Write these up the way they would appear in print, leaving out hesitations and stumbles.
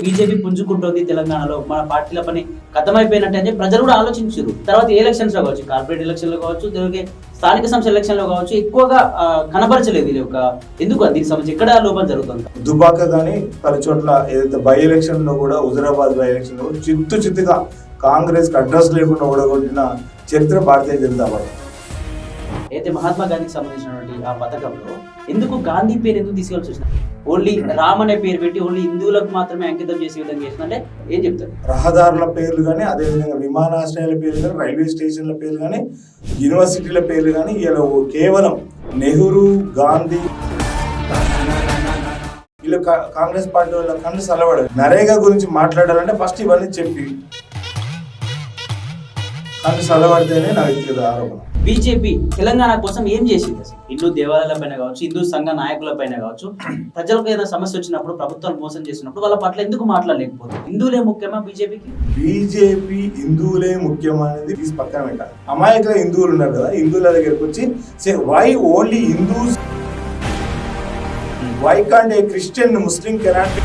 BJP పుంజుకుంటుంది తెలంగాణలో, మన పార్టీల పని కథమైపోయినట్టు అని ప్రజలు కూడా ఆలోచించారు. తర్వాత ఏ ఎలక్షన్స్ లో కావచ్చు, కార్పొరేట్ ఎలక్షన్ లో కావచ్చు, అలాగే స్థానిక సంస్థ ఎలక్షన్ లో కావచ్చు, ఎక్కువగా కనబరచలేదు ఇది ఎందుకు దీనికి సంబంధించి ఎక్కడ లోపం జరుగుతుంది? దుబాక కానీ పలు చోట్ల ఏదైతే బై ఎలక్షన్ లో కూడా హుజరాబాద్ బై ఎలక్షన్ లో చిత్తుగా కాంగ్రెస్ కి అడ్రస్ లేకుండా ఓడగొట్టిన చరిత్ర భారతీయ జనతా పార్టీ. అయితే మహాత్మా గాంధీకి సంబంధించినటువంటి ఆ పథకంలో ఎందుకు గాంధీ పేరు ఎందుకు తీసుకోవాల్సి వచ్చింది? ఓన్లీ రామ్ అనే పేరు పెట్టి ఓన్లీ హిందువులకు మాత్రమే అంకితం చేసే విధంగా చేసిందంటే ఏం చెప్తారు? రహదారుల పేర్లు కానీ, అదేవిధంగా విమానాశ్రయాల పేర్లు కానీ, రైల్వే స్టేషన్ల పేర్లు కానీ, యూనివర్సిటీల పేర్లు కానీ ఇలా కేవలం నెహ్రూ, గాంధీ వీళ్ళు కాంగ్రెస్ పార్టీ వాళ్ళ కన్ను సలవడదు. నరేగా గురించి మాట్లాడాలంటే ఫస్ట్ ఇవన్నీ చెప్పి కన్ను సలవడితేనే నా వ్యక్తిగత ఆరోపణ. బీజేపీ తెలంగాణ కోసం ఏం చేసింది? హిందూ దేవాలయాల పైన కావచ్చు, హిందూ సంఘ నాయకుల పైన కావచ్చు, ప్రజలకు ఏదైనా సమస్య వచ్చినప్పుడు, ప్రభుత్వాలు మోసం చేసినప్పుడు వాళ్ళ పట్ల ఎందుకు మాట్లాడలేకపోతుంది? హిందువులే ముఖ్యమా బీజేపీకి? బీజేపీ హిందువులే ముఖ్యం అనేది తీసి పక్కన పెట్టాలి. అమాయకుల హిందువులు ఉన్నారు కదా, హిందువుల దగ్గరకు వచ్చి why only Hindus, why can't a Christian, Muslim cannot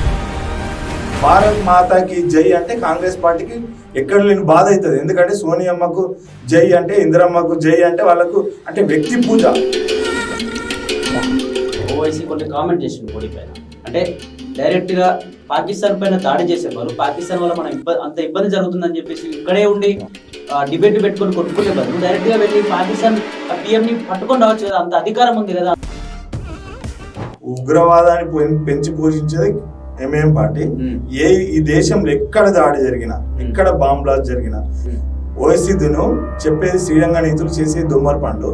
Bharat మాతాకి జై అంటే కాంగ్రెస్ పార్టీకి ఎక్కడ లేని బాధ అవుతుంది. ఎందుకంటే సోనియమ్మకు జై అంటే, ఇందిరమ్మకు జై అంటే వాళ్ళకు అంటే వ్యక్తి పూజ. ఓవైసీ కొన్ని కామెంట్ చేసింది మోడీ పైన, అంటే డైరెక్ట్ గా పాకిస్తాన్ పైన దాడి చేసేవారు, పాకిస్తాన్ వల్ల మనం అంత ఇబ్బంది జరుగుతుందని చెప్పేసి ఇక్కడే ఉండి డిబేట్ పెట్టుకొని కొట్టుకునే బదులు డైరెక్ట్ గా వెళ్ళి పాకిస్తాన్ పిఎం ని పట్టుకొని రావచ్చు కదా, అంత అధికారం ఉంది కదా. ఉగ్రవాదాన్ని పెంచి పోషించేది ఎంఐఎం పార్టీ. ఈ దేశంలో ఎక్కడ దాడి జరిగినా, ఎక్కడ బాంబ్ బ్లాస్ట్ జరిగినా ఓవైసీను చెప్పేది శ్రీరంగ నీతులు, చేసేది దొమ్మర పండు.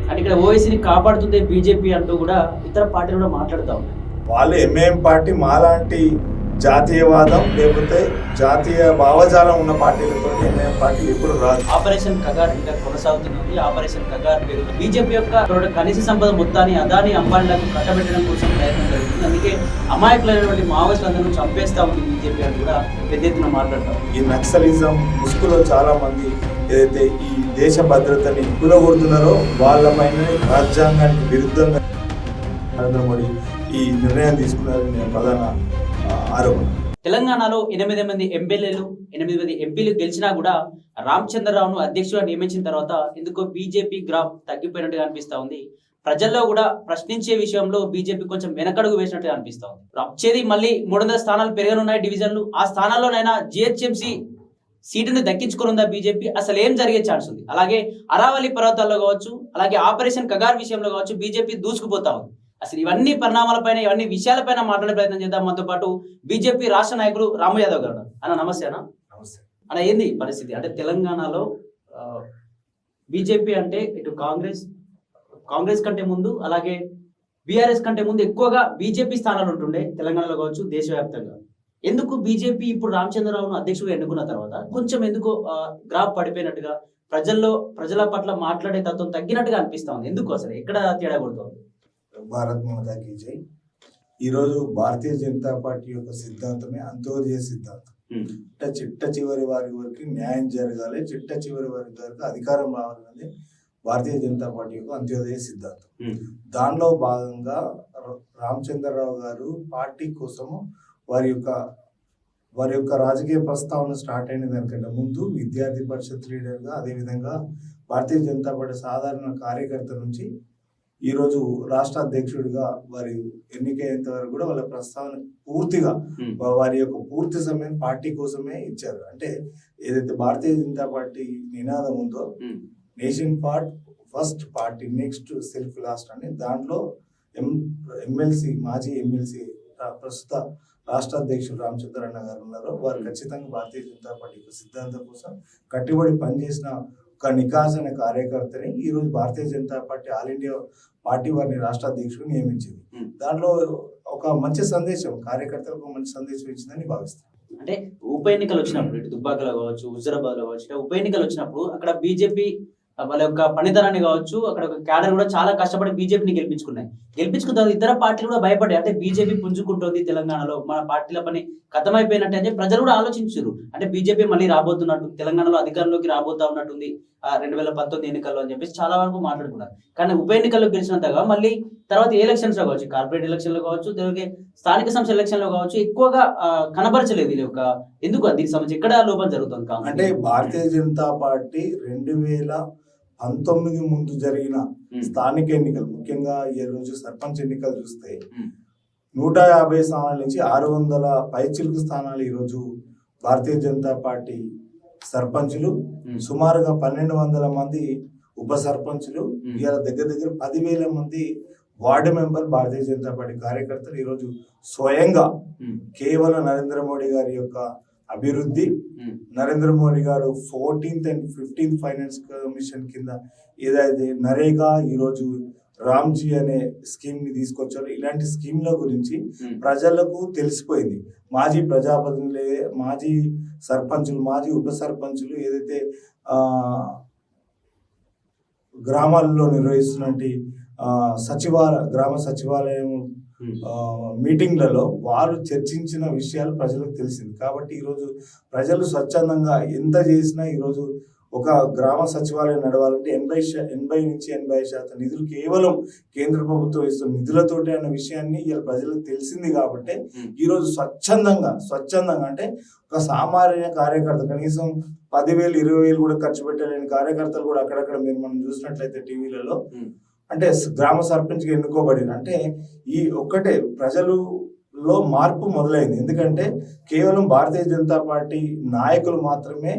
అంటే ఇక్కడ ఓవైసీని కాపాడుతుంది బీజేపీ అంటూ కూడా ఇతర పార్టీలు కూడా మాట్లాడుతూ ఉన్నాయి. వాళ్ళు ఎంఐఎం పార్టీ మాలాంటి జాతీయవాదం లేకపోతే జాతీయ భావజాలం ఉన్న పార్టీలతో ఎంఐఎం పార్టీ ఎప్పుడు రాదు. ఆపరేషన్ కగార్ ఇంకా కొనసాగుతుంది. ఆపరేషన్ కగార్ పేరు బీజేపీ యొక్క కనీస సంపద మొత్తాన్ని అదాని, అంబానీలకు కట్టబెట్టడం కోసం ప్రయత్నం జరుగుతుంది. అందుకే అమాయకులైనటువంటి మావోయిస్టులందరూ చంపేస్తా ఉంది బీజేపీ అని కూడా పెద్ద ఎత్తున మాట్లాడతాం. ఈ నక్సలిజం ముసుగులో చాలా మంది ఏదైతే ఈ దేశ భద్రతని కూలగొడుతున్నారో వాళ్ళపైన రాజ్యాంగానికి విరుద్ధంగా నరేంద్ర మోడీ ఈ నిర్ణయం తీసుకున్నారని ప్రధాన ఆరోపణ. తెలంగాణలో 8 మంది ఎమ్మెల్యేలు, 8 మంది ఎంపీలు గెలిచినా కూడా రామచంద్రరావును అధ్యక్షుడిగా నియమించిన తర్వాత ఎందుకో బీజేపీ గ్రాఫ్ తగ్గిపోయినట్టుగా అనిపిస్తా ఉంది. ప్రజల్లో కూడా ప్రశ్నించే విషయంలో బీజేపీ కొంచెం వెనకడుగు వేసినట్టుగా అనిపిస్తా ఉంది. వచ్చేది మళ్ళీ 300 స్థానాలు పెరగనున్నాయి డివిజన్లు. ఆ స్థానాల్లోనైనా జిహెచ్ఎంసీ సీటుని దక్కించుకునుందా బీజేపీ? అసలు ఏం జరిగే ఛాన్స్ ఉంది? అలాగే అరావళి పర్వతాల్లో కావచ్చు, అలాగే ఆపరేషన్ కగార్ విషయంలో కావచ్చు బీజేపీ దూసుకుపోతా ఉంది. అసలు ఇవన్నీ పరిణామాలపైన, ఇవన్నీ విషయాలపైన మాట్లాడే ప్రయత్నం చేద్దాం. మనతో పాటు బీజేపీ రాష్ట్ర నాయకుడు రాము యాదవ్ గారు అన్న. నమస్తే అన్న. నమస్తే అన్న, ఏంది పరిస్థితి? అంటే తెలంగాణలో బీజేపీ అంటే ఇటు కాంగ్రెస్ కంటే ముందు, అలాగే బీఆర్ఎస్ కంటే ముందు ఎక్కువగా బీజేపీ స్థానాలు ఉంటుండే తెలంగాణలో కావచ్చు, దేశవ్యాప్తంగా. ఎందుకు బీజేపీ ఇప్పుడు రామచంద్రరావును అధ్యక్షుడిగా ఎన్నుకున్న తర్వాత కొంచెం ఎందుకో గ్రాఫ్ పడిపోయినట్టుగా, ప్రజల పట్ల మాట్లాడే తత్వం తగ్గినట్టుగా అనిపిస్తా ఉంది? ఎందుకు అసలు ఎక్కడ తేడా కొడుతుంది? భారత్ మాతాకి జై. ఈరోజు భారతీయ జనతా పార్టీ యొక్క సిద్ధాంతమే అంత్యోదయ సిద్ధాంతం. అంటే చిట్ట చివరి వారి వరకు న్యాయం జరగాలి, చిట్ట చివరి వారి వరకు అధికారం రావాలనేది భారతీయ జనతా పార్టీ యొక్క అంత్యోదయ సిద్ధాంతం. దానిలో భాగంగా రామచంద్రరావు గారు పార్టీ కోసము వారి యొక్క రాజకీయ ప్రస్తావన స్టార్ట్ అయిన దానికంటే ముందు విద్యార్థి పరిషత్ లీడర్గా, అదేవిధంగా భారతీయ జనతా పార్టీ సాధారణ కార్యకర్త నుంచి ఈరోజు రాష్ట్ర అధ్యక్షుడిగా వారి ఎన్నికయ్యేంత వరకు కూడా వాళ్ళ ప్రస్తావన పూర్తిగా వారి యొక్క పూర్తి సమయం పార్టీ కోసమే ఇచ్చారు. అంటే ఏదైతే భారతీయ జనతా పార్టీ నినాదం ఉందో, nation first, party next, self last అని, దాంట్లో మాజీ ఎమ్మెల్సీ ప్రస్తుత రాష్ట్ర అధ్యక్షుడు రామచంద్రన్న గారు ఉన్నారు. వారు ఖచ్చితంగా భారతీయ జనతా పార్టీ సిద్ధాంతం కోసం కట్టుబడి పనిచేసిన ఒక నికాసైన కార్యకర్తని ఈరోజు Bharatiya Janata party all India party వారిని రాష్ట్ర అధ్యక్షుడు నియమించింది. దాంట్లో ఒక మంచి సందేశం, కార్యకర్తలకు మంచి సందేశం ఇచ్చిందని భావిస్తాను. అంటే ఉప ఎన్నికలు వచ్చినప్పుడు ఇటు దుబ్బాకలో కావచ్చు, హుజరాబాద్లో కావచ్చు, ఉప ఎన్నికలు వచ్చినప్పుడు అక్కడ బీజేపీ వాళ్ళ యొక్క పనితనాన్ని కావచ్చు, అక్కడ ఒక క్యాడర్ కూడా చాలా కష్టపడి బీజేపీని గెలిపించుకున్నాయి. గెలిపించుకున్న తర్వాత ఇతర పార్టీలు కూడా భయపడ్డాయి. అంటే బీజేపీ పుంజుకుంటుంది తెలంగాణలో, మన పార్టీల పని ఖతమైపోయినట్టు అని చెప్పి ప్రజలు కూడా ఆలోచించారు. అంటే బీజేపీ మళ్ళీ రాబోతున్నట్టు, తెలంగాణలో అధికారంలోకి రాబోతా ఉన్నట్టుంది 2019 ఎన్నికల్లో అని చెప్పేసి చాలా వరకు మాట్లాడుకున్నారు. కానీ ఉప ఎన్నికల్లో గెలిచినంతగా మళ్ళీ తర్వాత ఏ ఎలక్షన్స్ లో కావచ్చు, కార్పొరేట్ ఎలక్షన్ లో కావచ్చు, అలాగే స్థానిక సంస్థ ఎలక్షన్ లో కావచ్చు, ఎక్కువగా కనబరచలేదు వీళ్ళ యొక్క. ఎందుకు దీనికి సంబంధించి ఎక్కడ లోపం జరుగుతుంది కాంగ్రెస్? అంటే భారతీయ జనతా పార్టీ 2019 ముందు జరిగిన స్థానిక ఎన్నికలు, ముఖ్యంగా ఈ రోజు సర్పంచ్ ఎన్నికలు చూస్తే 150 స్థానాల నుంచి 600 పైచిలుకు స్థానాలు ఈరోజు భారతీయ జనతా పార్టీ సర్పంచులు, సుమారుగా 1200 మంది ఉప సర్పంచులు, ఇవాళ దగ్గర 10,000 మంది వార్డు మెంబర్ భారతీయ జనతా పార్టీ కార్యకర్తలు ఈరోజు స్వయంగా కేవలం నరేంద్ర మోడీ గారి యొక్క అభివృద్ధి, నరేంద్ర మోడీ గారు 14th and 15th finance commission కింద ఏదైతే నరేగా ఈరోజు రామ్జీ అనే స్కీమ్ ని తీసుకొచ్చారు, ఇలాంటి స్కీమ్ల గురించి ప్రజలకు తెలిసిపోయింది. మాజీ ప్రజాప్రతినిధులే, మాజీ సర్పంచులు, మాజీ ఉప సర్పంచులు ఏదైతే గ్రామాల్లో నిర్వహిస్తున్నటువంటి గ్రామ సచివాలయం మీటింగ్లలో వారు చర్చించిన విషయాలు ప్రజలకు తెలిసింది. కాబట్టి ఈరోజు ప్రజలు స్వచ్ఛందంగా ఎంత చేసినా ఈరోజు ఒక గ్రామ సచివాలయం నడవాలంటే 80 నుంచి 85% నిధులు కేవలం కేంద్ర ప్రభుత్వం ఇస్తున్న నిధులతోటి అన్న విషయాన్ని ఇలా ప్రజలకు తెలిసింది. కాబట్టి ఈరోజు స్వచ్ఛందంగా అంటే ఒక సామాన్య కార్యకర్త కనీసం 10,000 20,000 కూడా ఖర్చు పెట్టలేని కార్యకర్తలు కూడా అక్కడక్కడ మనం చూసినట్లయితే టీవీలలో అంటే గ్రామ సర్పంచ్గా ఎన్నుకోబడిన, అంటే ఈ ఒక్కటే ప్రజలలో మార్పు మొదలైంది. ఎందుకంటే కేవలం భారతీయ జనతా పార్టీ నాయకులు మాత్రమే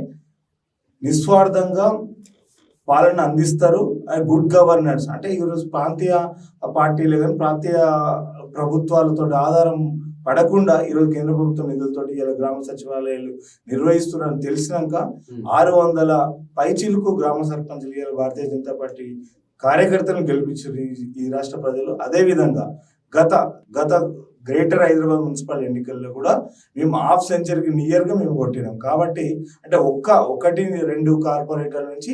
నిస్వార్థంగా పాలన అందిస్తారు. గుడ్ గవర్నెన్స్ అంటే ఈరోజు ప్రాంతీయ పార్టీలు కానీ ప్రాంతీయ ప్రభుత్వాలతో ఆధారం పడకుండా ఈరోజు కేంద్ర ప్రభుత్వం నిధులతోటి ఇలా గ్రామ సచివాలయాలు నిర్వహిస్తున్నారని తెలిసినాక 600 పైచిలుకు గ్రామ సర్పంచులు ఇలా భారతీయ జనతా పార్టీ కార్యకర్తలను గెలిపించారు ఈ రాష్ట్ర ప్రజలు. అదేవిధంగా గత గ్రేటర్ హైదరాబాద్ మున్సిపల్ ఎన్నికల్లో కూడా మేము హాఫ్ సెంచరీకి నియర్గా మేము కొట్టినాం. కాబట్టి అంటే 1-2 కార్పొరేటర్ల నుంచి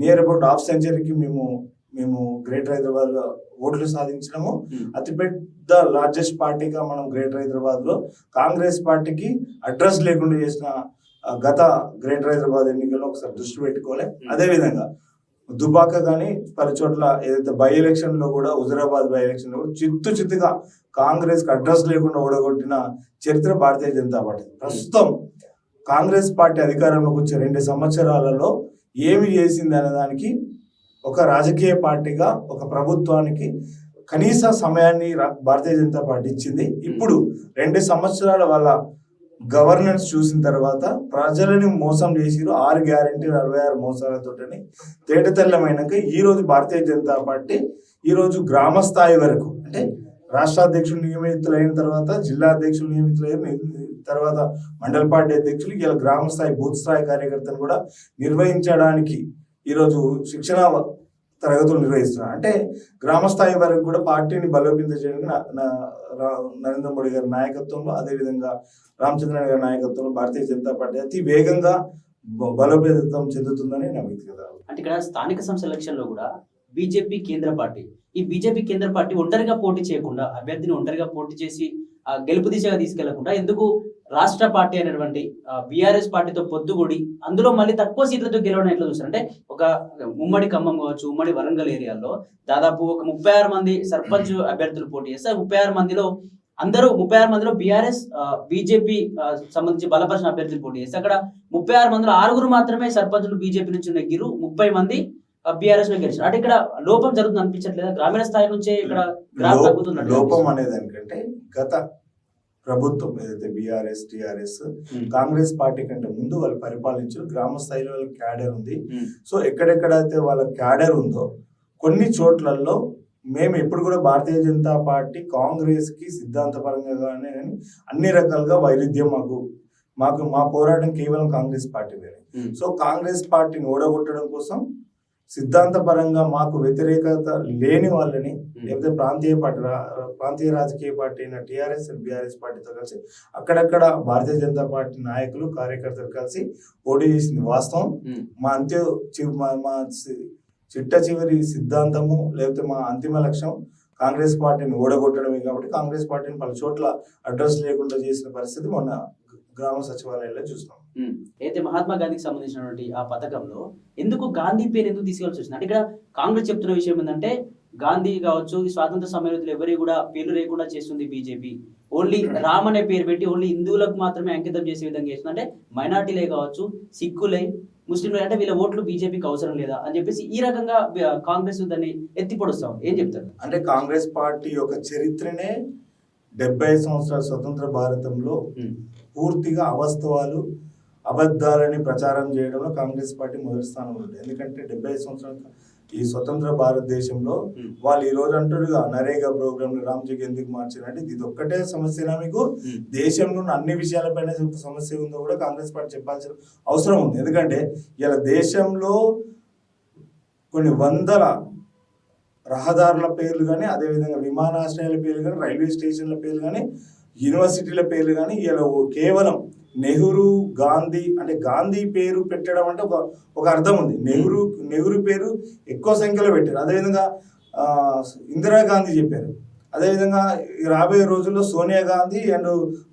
నియర్ అబౌట్ హాఫ్ సెంచరీకి మేము గ్రేటర్ హైదరాబాద్ లో ఓట్లు సాధించడము. అతిపెద్ద లార్జెస్ట్ పార్టీగా మనం గ్రేటర్ హైదరాబాద్ లో కాంగ్రెస్ పార్టీకి అడ్రస్ లేకుండా చేసిన గత గ్రేటర్ హైదరాబాద్ ఎన్నికల్లో ఒకసారి దృష్టి పెట్టుకోవాలి. అదేవిధంగా దుబాక కానీ పలు చోట్ల ఏదైతే బై ఎలక్షన్ లో కూడా హుజరాబాద్ బై ఎలక్షన్ లో కూడా చిత్తుగా కాంగ్రెస్ కి అడ్రస్ లేకుండా ఓడగొట్టిన చరిత్ర భారతీయ జనతా పార్టీ. ప్రస్తుతం కాంగ్రెస్ పార్టీ అధికారంలోకి వచ్చే 2 సంవత్సరాలలో ఏమి చేసింది అనే దానికి ఒక రాజకీయ పార్టీగా ఒక ప్రభుత్వానికి కనీస సమయాన్ని భారతీయ జనతా పార్టీ ఇచ్చింది. ఇప్పుడు 2 సంవత్సరాల వాళ్ళ గవర్నెన్స్ చూసిన తర్వాత ప్రజలని మోసం చేసిరు. 6 గ్యారెంటీలు 66 మోసాలతోటని తేటతెల్లమైనాక ఈ రోజు భారతీయ జనతా పార్టీ ఈ రోజు గ్రామ స్థాయి వరకు అంటే రాష్ట్ర అధ్యక్షులు నియమితులైన తర్వాత, జిల్లా అధ్యక్షులు నియమితులైన తర్వాత, మండల పార్టీ అధ్యక్షులు ఇలా గ్రామ స్థాయి బూత్ స్థాయి కార్యకర్తను కూడా నిర్వహించడానికి ఈరోజు శిక్షణ తరగతులు నిర్వహిస్తున్నారు. అంటే గ్రామ స్థాయి వరకు కూడా పార్టీని బలోపేతం చేయడానికి నరేంద్ర మోడీ గారి నాయకత్వంలో, అదేవిధంగా రామచంద్రన్ గారి నాయకత్వంలో భారతీయ జనతా పార్టీ అతి వేగంగా బలోపేతం చెందుతుందని నా వ్యక్తిగత. అంటే ఇక్కడ స్థానిక సంస్థ ఎలక్షన్ లో కూడా బీజేపీ కేంద్ర పార్టీ, ఈ బీజేపీ కేంద్ర పార్టీ ఒంటరిగా పోటీ చేయకుండా, అభ్యర్థిని ఒంటరిగా పోటీ చేసి గెలుపు దిశగా తీసుకెళ్లకుండా ఎందుకు రాష్ట్ర పార్టీ అనేటువంటి బీఆర్ఎస్ పార్టీతో పొద్దుగూడి అందులో మళ్ళీ తక్కువ సీట్లతో గెలవడం ఎట్లా చూస్తారు? అంటే ఒక ఉమ్మడి ఖమ్మం కావచ్చు, ఉమ్మడి వరంగల్ ఏరియాలో దాదాపు ఒక 36 మంది సర్పంచ్ అభ్యర్థులు పోటీ చేస్తే 36 మందిలో బీఆర్ఎస్ బీజేపీ సంబంధించి బలపరిచిన అభ్యర్థులు పోటీ చేస్తే అక్కడ 36 మందిలో 6 మాత్రమే సర్పంచులు బీజేపీ నుంచి నెగ్గిరు, 30 మంది బీఆర్ఎస్ లో గెలిచారు. అంటే ఇక్కడ లోపం జరుగుతుంది అనిపించట్లేదా? గ్రామీణ స్థాయి నుంచే ఇక్కడ లోపం అనేది ఎందుకంటే గత ప్రభుత్వం ఏదైతే బీఆర్ఎస్ టీఆర్ఎస్ కాంగ్రెస్ పార్టీ కంటే ముందు వాళ్ళు పరిపాలించారు. గ్రామ స్థాయిలో వాళ్ళ క్యాడర్ ఉంది. సో ఎక్కడెక్కడైతే వాళ్ళ క్యాడర్ ఉందో కొన్ని చోట్లలో మేము ఎప్పుడు కూడా భారతీయ జనతా పార్టీ కాంగ్రెస్ కి సిద్ధాంతపరంగా కానీ అన్ని రకాలుగా వైరుధ్యం మా పోరాటం కేవలం కాంగ్రెస్ పార్టీ మీద. సో కాంగ్రెస్ పార్టీని ఓడగొట్టడం కోసం సిద్ధాంతపరంగా మాకు వ్యతిరేకత లేని వాళ్ళని లేకపోతే ప్రాంతీయ రాజకీయ పార్టీ అయిన టీఆర్ఎస్ బీఆర్ఎస్ పార్టీతో కలిసి అక్కడక్కడ భారతీయ జనతా పార్టీ నాయకులు కార్యకర్తలు కలిసి పోటీ చేసింది వాస్తవం. మా చిట్ట చివరి సిద్ధాంతము లేకపోతే మా అంతిమ లక్ష్యం కాంగ్రెస్ పార్టీని ఓడగొట్టడమే. కాబట్టి కాంగ్రెస్ పార్టీని పలు చోట్ల అడ్రస్ లేకుండా చేసిన పరిస్థితి మొన్న గ్రామ సచివాలయాల్లో చూస్తాం. అయితే మహాత్మా గాంధీకి సంబంధించినటువంటి ఆ పథకంలో ఎందుకు గాంధీ పేరు ఎందుకు తీసుకోవాల్సి వచ్చింది అంటే ఇక్కడ కాంగ్రెస్ చెప్తున్న విషయం ఏంటంటే గాంధీ కావచ్చు ఈ స్వాతంత్ర సమరయోధులు ఎవరి కూడా పేర్లు లేకుండా చేస్తుంది బీజేపీ, ఓన్లీ రామ్ అనే పేరు పెట్టి ఓన్లీ హిందువులకు మాత్రమే అంకితం చేసే విధంగా చేస్తుంది. అంటే మైనార్టీలే కావచ్చు, సిక్కులే, ముస్లింలు అంటే వీళ్ళ ఓట్లు బీజేపీకి అవసరం లేదా అని చెప్పేసి ఈ రకంగా కాంగ్రెస్ దాన్ని ఎత్తిపొడుస్తాం. ఏం చెప్తారు? అంటే కాంగ్రెస్ పార్టీ యొక్క చరిత్రనే 75 సంవత్సరాల స్వతంత్ర భారతంలో పూర్తిగా అవాస్తవాలు అబద్ధాలని ప్రచారం చేయడంలో కాంగ్రెస్ పార్టీ మొదటి స్థానంలో ఉంది. ఎందుకంటే 75 సంవత్సరాల ఈ స్వతంత్ర భారతదేశంలో వాళ్ళు ఈ రోజు అంటారుగా నరేగా ప్రోగ్రామ్ రామ్జీకి ఎందుకు మార్చారంటే ఇది ఒక్కటే సమస్యనా మీకు? దేశంలో అన్ని విషయాలపైన సమస్య ఉందో కూడా కాంగ్రెస్ పార్టీ చెప్పాల్సిన అవసరం ఉంది. ఎందుకంటే ఇలా దేశంలో కొన్ని వందల రహదారుల పేర్లు కానీ, అదేవిధంగా విమానాశ్రయాల పేర్లు కానీ, రైల్వే స్టేషన్ల పేర్లు కానీ, యూనివర్సిటీల పేర్లు కానీ ఇలా కేవలం నెహ్రూ గాంధీ అంటే గాంధీ పేరు పెట్టడం అంటే ఒక అర్థం ఉంది. నెహ్రూ పేరు ఎక్కువ సంఖ్యలో పెట్టారు. అదేవిధంగా ఇందిరాగాంధీ చెప్పారు. అదేవిధంగా రాబోయే రోజుల్లో సోనియా గాంధీ అండ్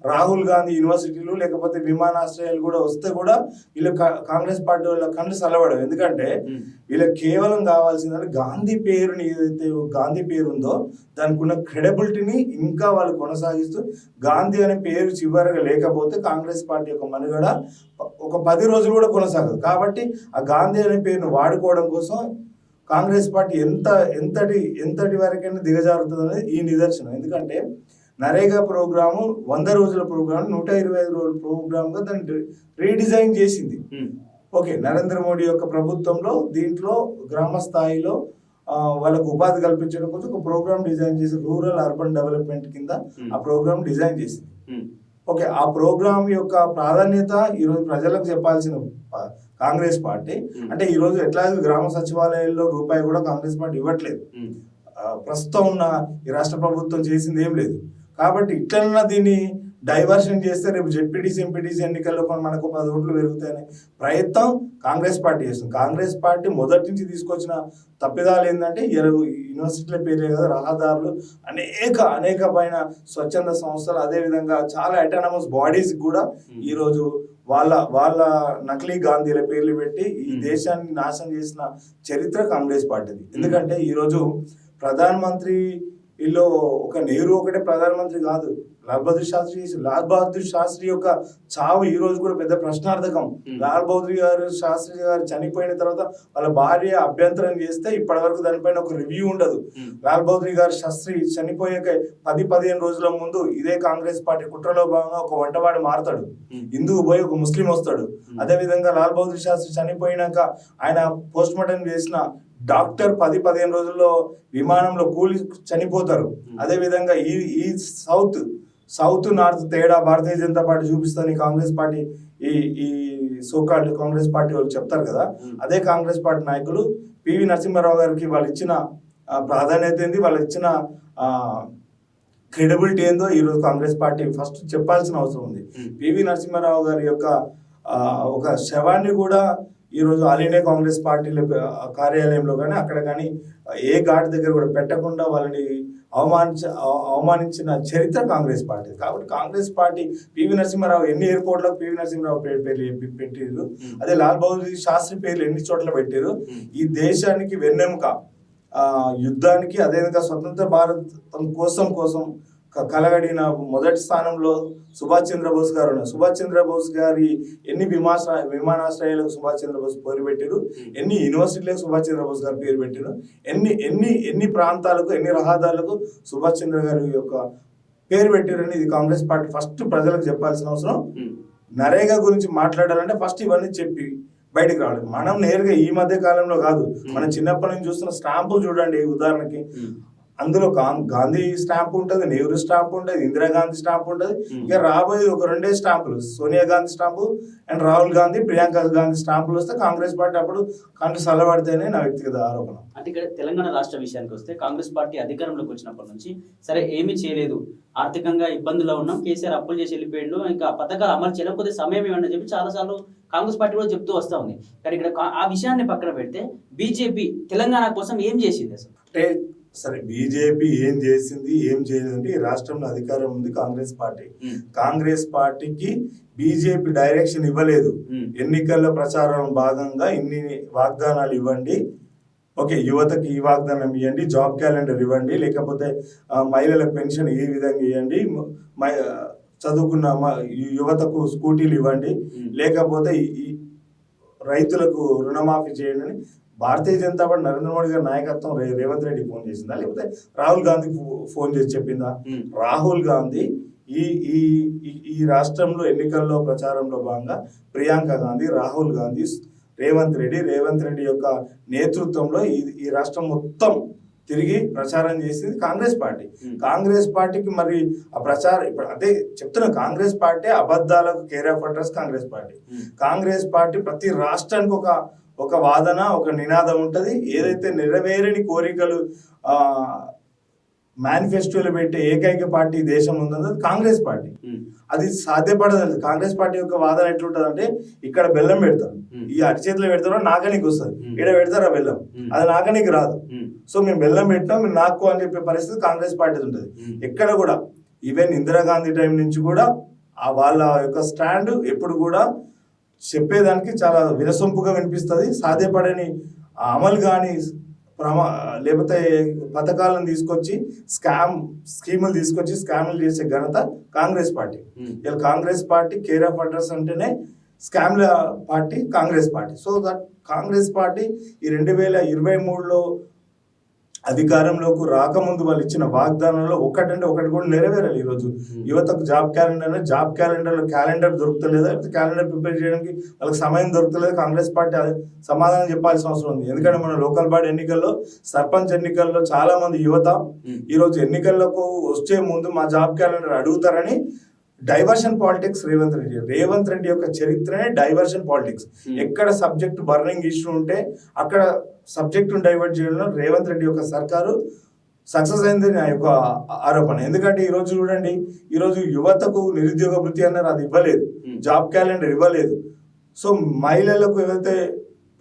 రాహుల్ గాంధీ యూనివర్సిటీలు లేకపోతే విమానాశ్రయాలు కూడా వస్తే కూడా వీళ్ళు కాంగ్రెస్ పార్టీ వాళ్ళ కళ్ళు చల్లబడవు. ఎందుకంటే వీళ్ళకి కేవలం కావాల్సిందంటే గాంధీ పేరుని ఏదైతే గాంధీ పేరు ఉందో దానికి ఉన్న క్రెడిబిలిటీని ఇంకా వాళ్ళు కొనసాగిస్తూ గాంధీ అనే పేరు చివరిగా లేకపోతే కాంగ్రెస్ పార్టీ యొక్క మనుగడ ఒక 10 రోజులు కూడా కొనసాగదు. కాబట్టి ఆ గాంధీ అనే పేరును వాడుకోవడం కోసం కాంగ్రెస్ పార్టీ ఎంతటి వరకైనా దిగజారుతుంది అనేది ఈ నిదర్శనం. ఎందుకంటే నరేగా ప్రోగ్రాము 100 రోజుల ప్రోగ్రామ్ 125 రోజుల ప్రోగ్రామ్గా దాన్ని రీడిజైన్ చేసింది. ఓకే, నరేంద్ర మోడీ యొక్క ప్రభుత్వంలో దీంట్లో గ్రామ స్థాయిలో వాళ్ళకు ఉపాధి కల్పించడం కోసం ఒక ప్రోగ్రామ్ డిజైన్ చేసి రూరల్ అర్బన్ డెవలప్మెంట్ కింద ఆ ప్రోగ్రామ్ డిజైన్ చేసింది. ఓకే, ఆ ప్రోగ్రామ్ యొక్క ప్రాధాన్యత ఈరోజు ప్రజలకు చెప్పాల్సిన కాంగ్రెస్ పార్టీ అంటే ఈరోజు ఎట్లాగో గ్రామ సచివాలయాల్లో రూపాయి కూడా కాంగ్రెస్ పార్టీ ఇవ్వట్లేదు. ప్రస్తుతం ఉన్న ఈ రాష్ట్ర ప్రభుత్వం చేసింది ఏం లేదు. కాబట్టి ఇట్లన్నా దీన్ని డైవర్షన్ చేస్తే రేపు జెడ్పీటీసీ ఎంపీటీసీ ఎన్నికల్లో మనకు 10 ఓట్లు పెరుగుతాయనే ప్రయత్నం కాంగ్రెస్ పార్టీ చేస్తుంది. కాంగ్రెస్ పార్టీ మొదటి నుంచి తీసుకొచ్చిన తప్పిదాలు ఏంటంటే యూనివర్సిటీల పేరే కదా, రహదారులు, అనేక పైన స్వచ్ఛంద సంస్థలు, అదేవిధంగా చాలా అటానమస్ బాడీస్ కూడా ఈరోజు వాళ్ళ నకిలీ గాంధీల పేర్లు పెట్టి ఈ దేశాన్ని నాశనం చేసిన చరిత్ర కాంగ్రెస్ పార్టీది. ఎందుకంటే ఈరోజు ప్రధానమంత్రిలో ఒక నెహ్రూ ఒకటే ప్రధానమంత్రి కాదు, లాల్ బహదూర్ శాస్త్రి యొక్క చావు ఈ రోజు కూడా పెద్ద ప్రశ్నార్థకం. లాల్ బహదూర్ శాస్త్రి గారు చనిపోయిన తర్వాత వాళ్ళ భార్య అభ్యంతరం చేస్తే ఇప్పటి వరకు దానిపైన ఒక రివ్యూ ఉండదు. లాల్ బహదూర్ గారు శాస్త్రి చనిపోయాక 10-15 రోజుల ముందు ఇదే కాంగ్రెస్ పార్టీ కుట్రలో భాగంగా ఒక వంటవాడు మారుతాడు, హిందువు పోయి ఒక ముస్లిం వస్తాడు. అదే విధంగా లాల్ బహదూర్ శాస్త్రి చనిపోయినాక ఆయన పోస్ట్ మార్టం చేసిన డాక్టర్ 10-15 రోజుల్లో విమానంలో కూలి చనిపోతారు. అదే విధంగా ఈ సౌత్ నార్త్ తేడా భారతీయ జనతా పార్టీ చూపిస్తుంది కాంగ్రెస్ పార్టీ ఈ సోకాల్డ్ కాంగ్రెస్ పార్టీ వాళ్ళు చెప్తారు కదా. అదే కాంగ్రెస్ పార్టీ నాయకులు పివి నరసింహారావు గారికి వాళ్ళు ఇచ్చిన ప్రాధాన్యత ఏంది, వాళ్ళు ఇచ్చిన క్రెడిబిలిటీ ఏందో ఈరోజు కాంగ్రెస్ పార్టీ ఫస్ట్ చెప్పాల్సిన అవసరం ఉంది. పివి నరసింహారావు గారి యొక్క ఒక శవాన్ని కూడా ఈరోజు ఆల్ ఇండియా కాంగ్రెస్ పార్టీల కార్యాలయంలో కానీ అక్కడ కానీ ఏ ఘాట్ దగ్గర కూడా పెట్టకుండా వాళ్ళని అవమానించిన చరిత్ర కాంగ్రెస్ పార్టీ. కాబట్టి కాంగ్రెస్ పార్టీ పివి నరసింహారావు ఎన్ని ఎయిర్పోర్ట్లకు పివి నరసింహారావు పేర్లు పెట్టారు, అదే లాల్ బహదూర్ శాస్త్రి పేర్లు ఎన్ని చోట్ల పెట్టారు. ఈ దేశానికి వెన్నెముక యుద్ధానికి అదేవిధంగా స్వతంత్ర భారతం కోసం కలగడిన మొదటి స్థానంలో సుభాష్ చంద్రబోస్ గారు ఉన్నారు. సుభాష్ చంద్రబోస్ గారి ఎన్ని విమానాశ్రయాలకు సుభాష్ చంద్రబోస్ పేరు పెట్టారు, ఎన్ని యూనివర్సిటీలకు సుభాష్ చంద్రబోస్ గారు పేరు పెట్టారు, ఎన్ని ప్రాంతాలకు ఎన్ని రహదారులకు సుభాష్ చంద్ర గారి యొక్క పేరు పెట్టారని ఇది కాంగ్రెస్ పార్టీ ఫస్ట్ ప్రజలకు చెప్పాల్సిన అవసరం. నరేగా గురించి మాట్లాడాలంటే ఫస్ట్ ఇవన్నీ చెప్పి బయటకు రావాలి. మనం నేరుగా ఈ మధ్య కాలంలో కాదు, మనం చిన్నప్పటి నుంచి చూస్తున్న స్టాంపులు చూడండి. ఉదాహరణకి అందులో గాంధీ స్టాంప్ ఉంటుంది, నెహ్రూ స్టాంప్ ఉంటుంది, ఇందిరాగాంధీ స్టాంప్ ఉంటుంది. ఇక రాబోయే ఒక 2 స్టాంపులు, సోనియా గాంధీ స్టాంపు అండ్ రాహుల్ గాంధీ, ప్రియాంక గాంధీ స్టాంపులు వస్తే కాంగ్రెస్ పార్టీ అప్పుడు కంటి చల్లబడితేనే నా వ్యక్తిగత ఆరోపణ. అంటే ఇక్కడ తెలంగాణ రాష్ట్ర విషయానికి వస్తే కాంగ్రెస్ పార్టీ అధికారంలోకి వచ్చినప్పటి నుంచి సరే ఏమీ చేయలేదు, ఆర్థికంగా ఇబ్బందుల్లో ఉన్నాం, కేసీఆర్ అప్పులు చేసి వెళ్ళిపోయిండు, ఇంకా పథకాలు అమలు చేయలేకపోతే సమయం ఏమని చెప్పి చాలాసార్లు కాంగ్రెస్ పార్టీ కూడా చెప్తూ వస్తూ ఉంది. కానీ ఇక్కడ ఆ విషయాన్ని పక్కన పెడితే బీజేపీ తెలంగాణ కోసం ఏం చేసింది అసలు? అంటే సరే బీజేపీ ఏం చేసింది ఏం చేయలేదంటే, ఈ రాష్ట్రంలో అధికారం ఉంది కాంగ్రెస్ పార్టీ. కాంగ్రెస్ పార్టీకి బీజేపీ డైరెక్షన్ ఇవ్వలేదు. ఎన్నికల ప్రచారం భాగంగా ఇన్ని వాగ్దానాలు ఇవ్వండి, ఓకే యువతకి ఈ వాగ్దానం ఇవ్వండి, జాబ్ క్యాలెండర్ ఇవ్వండి, లేకపోతే మహిళలకు పెన్షన్ ఏ విధంగా ఇవ్వండి, చదువుకున్న యువతకు స్కూటీలు ఇవ్వండి, లేకపోతే రైతులకు రుణమాఫీ చేయండి అని భారతీయ జనతా పార్టీ నరేంద్ర మోడీ గారి నాయకత్వం రేవంత్ రెడ్డి ఫోన్ చేసిందా, లేకపోతే రాహుల్ గాంధీ ఫోన్ చేసి చెప్పిందా? రాహుల్ గాంధీ ఈ రాష్ట్రంలో ఎన్నికల్లో ప్రచారంలో భాగంగా ప్రియాంక గాంధీ, రాహుల్ గాంధీ, రేవంత్ రెడ్డి యొక్క నేతృత్వంలో ఈ రాష్ట్రం మొత్తం తిరిగి ప్రచారం చేసింది కాంగ్రెస్ పార్టీ. కాంగ్రెస్ పార్టీకి మరి ఆ ప్రచారం ఇప్పుడు అదే చెప్తున్నా, కాంగ్రెస్ పార్టీ అబద్ధాలకు care of address Congress party. Congress party ప్రతి రాష్ట్రానికి ఒక వాదన, ఒక నినాదం ఉంటుంది. ఏదైతే నెరవేరని కోరికలు మేనిఫెస్టోలో పెట్టే ఏకైక పార్టీ దేశం ఉందో కాంగ్రెస్ పార్టీ. అది సాధ్యపడదు. కాంగ్రెస్ పార్టీ యొక్క వాదన ఎట్లుంటది అంటే, ఇక్కడ బెల్లం పెడతారు, ఈ అరిచేతిలో పెడతారో నాకనికి వస్తుంది, ఇక్కడ పెడతారా బెల్లం, అది నాకనికి రాదు. సో మేము బెల్లం పెట్టినాం, మీరు నాకు అని చెప్పే పరిస్థితి కాంగ్రెస్ పార్టీ ఉంటుంది. ఎక్కడ కూడా ఈవెన్ ఇందిరాగాంధీ టైం నుంచి కూడా వాళ్ళ యొక్క స్టాండ్ ఎప్పుడు కూడా చెప్పేదానికి చాలా వినసొంపుగా వినిపిస్తుంది. సాధ్యపడని అమలు కానీ లేకపోతే పథకాలను తీసుకొచ్చి స్కీములు తీసుకొచ్చి స్కామ్లు చేసే ఘనత కాంగ్రెస్ పార్టీ. ఇలా Congress party care of address అంటేనే స్కామ్ల party Congress party. So that Congress party ఈ 2023లో అధికారంలోకి రాకముందు వాళ్ళు ఇచ్చిన వాగ్దానంలో ఒకటంటే ఒకటి కూడా నెరవేరాలి. ఈరోజు యువతకు జాబ్ క్యాలెండర్లో క్యాలెండర్ దొరుకుతలేదా, క్యాలెండర్ ప్రిపేర్ చేయడానికి వాళ్ళకి సమయం దొరుకుతలేదు. కాంగ్రెస్ పార్టీ సమాధానం చెప్పాల్సిన అవసరం ఉంది. ఎందుకంటే మన లోకల్ బాడీ ఎన్నికల్లో, సర్పంచ్ ఎన్నికల్లో చాలా మంది యువత ఈరోజు ఎన్నికలకు వచ్చే ముందు మా జాబ్ క్యాలెండర్ అడుగుతారని డైవర్షన్ పాలిటిక్స్ రేవంత్ రెడ్డి యొక్క చరిత్రనే డైవర్షన్ పాలిటిక్స్. ఎక్కడ సబ్జెక్ట్ బర్నింగ్ ఇష్యూ ఉంటే అక్కడ సబ్జెక్టును డైవర్ట్ చేయడంలో రేవంత్ రెడ్డి యొక్క సర్కారు సక్సెస్ అయింది నా యొక్క ఆరోపణ. ఎందుకంటే ఈరోజు చూడండి, ఈరోజు యువతకు నిరుద్యోగ వృత్తి అన్నారు, అది ఇవ్వలేదు. జాబ్ క్యాలెండర్ ఇవ్వలేదు. సో మహిళలకు ఏదైతే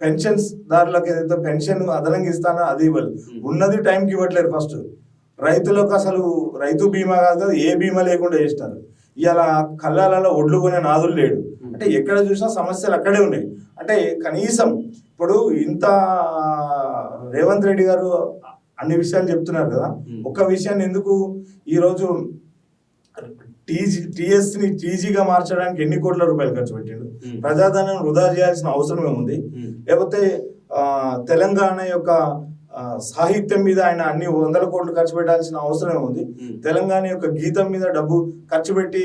పెన్షన్స్ దారులకు ఏదైతే పెన్షన్ అదనంగా ఇస్తానో అది ఇవ్వలేదు. ఉన్నది టైంకి ఇవ్వట్లేదు. ఫస్ట్ రైతులకు అసలు రైతు బీమా కాదు కదా, ఏ బీమా లేకుండా చేస్తారు. ఇలా కళ్ళాలలో ఒడ్లు కొనే నాదులు లేడు. అంటే ఎక్కడ చూసినా సమస్యలు అక్కడే ఉన్నాయి. అంటే కనీసం ఇప్పుడు ఇంత రేవంత్ రెడ్డి గారు అన్ని విషయాలు చెప్తున్నారు కదా, ఒక్క విషయాన్ని ఎందుకు ఈరోజు టీఎస్ని టీజీగా మార్చడానికి ఎన్ని కోట్ల రూపాయలు ఖర్చు పెట్టిండు? ప్రజాధనం వృధా చేయాల్సిన అవసరం ఏముంది? లేకపోతే తెలంగాణ యొక్క సాహిత్యం మీద ఆయన అన్ని 100 కోట్లు ఖర్చు పెట్టాల్సిన అవసరం ఏముంది? తెలంగాణ యొక్క గీతం మీద డబ్బు ఖర్చు పెట్టి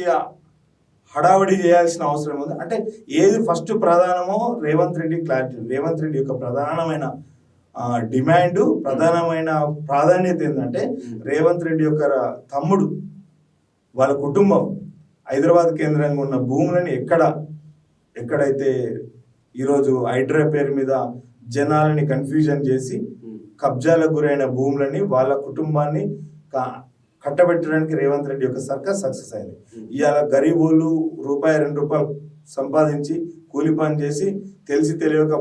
హడావడి చేయాల్సిన అవసరం ఉంది. అంటే ఏది ఫస్ట్ ప్రధానమో రేవంత్ రెడ్డి క్లారిటీ. రేవంత్ రెడ్డి యొక్క ప్రధానమైన డిమాండ్, ప్రధానమైన ప్రాధాన్యత ఏంటంటే, రేవంత్ రెడ్డి యొక్క తమ్ముడు వాళ్ళ కుటుంబం హైదరాబాద్ కేంద్రంగా ఉన్న భూములని ఎక్కడైతే ఈరోజు హైడ్రా పేరు మీద జనాలని కన్ఫ్యూజన్ చేసి కబ్జాలకు గురైన భూములని వాళ్ళ కుటుంబాన్ని కట్టబెట్టడానికి రేవంత్ రెడ్డి యొక్క సర్కార్ సక్సెస్ అయింది. ఇవాళ గరీబోళ్ళు ₹2 సంపాదించి కూలి పని చేసి తెలిసి తెలియక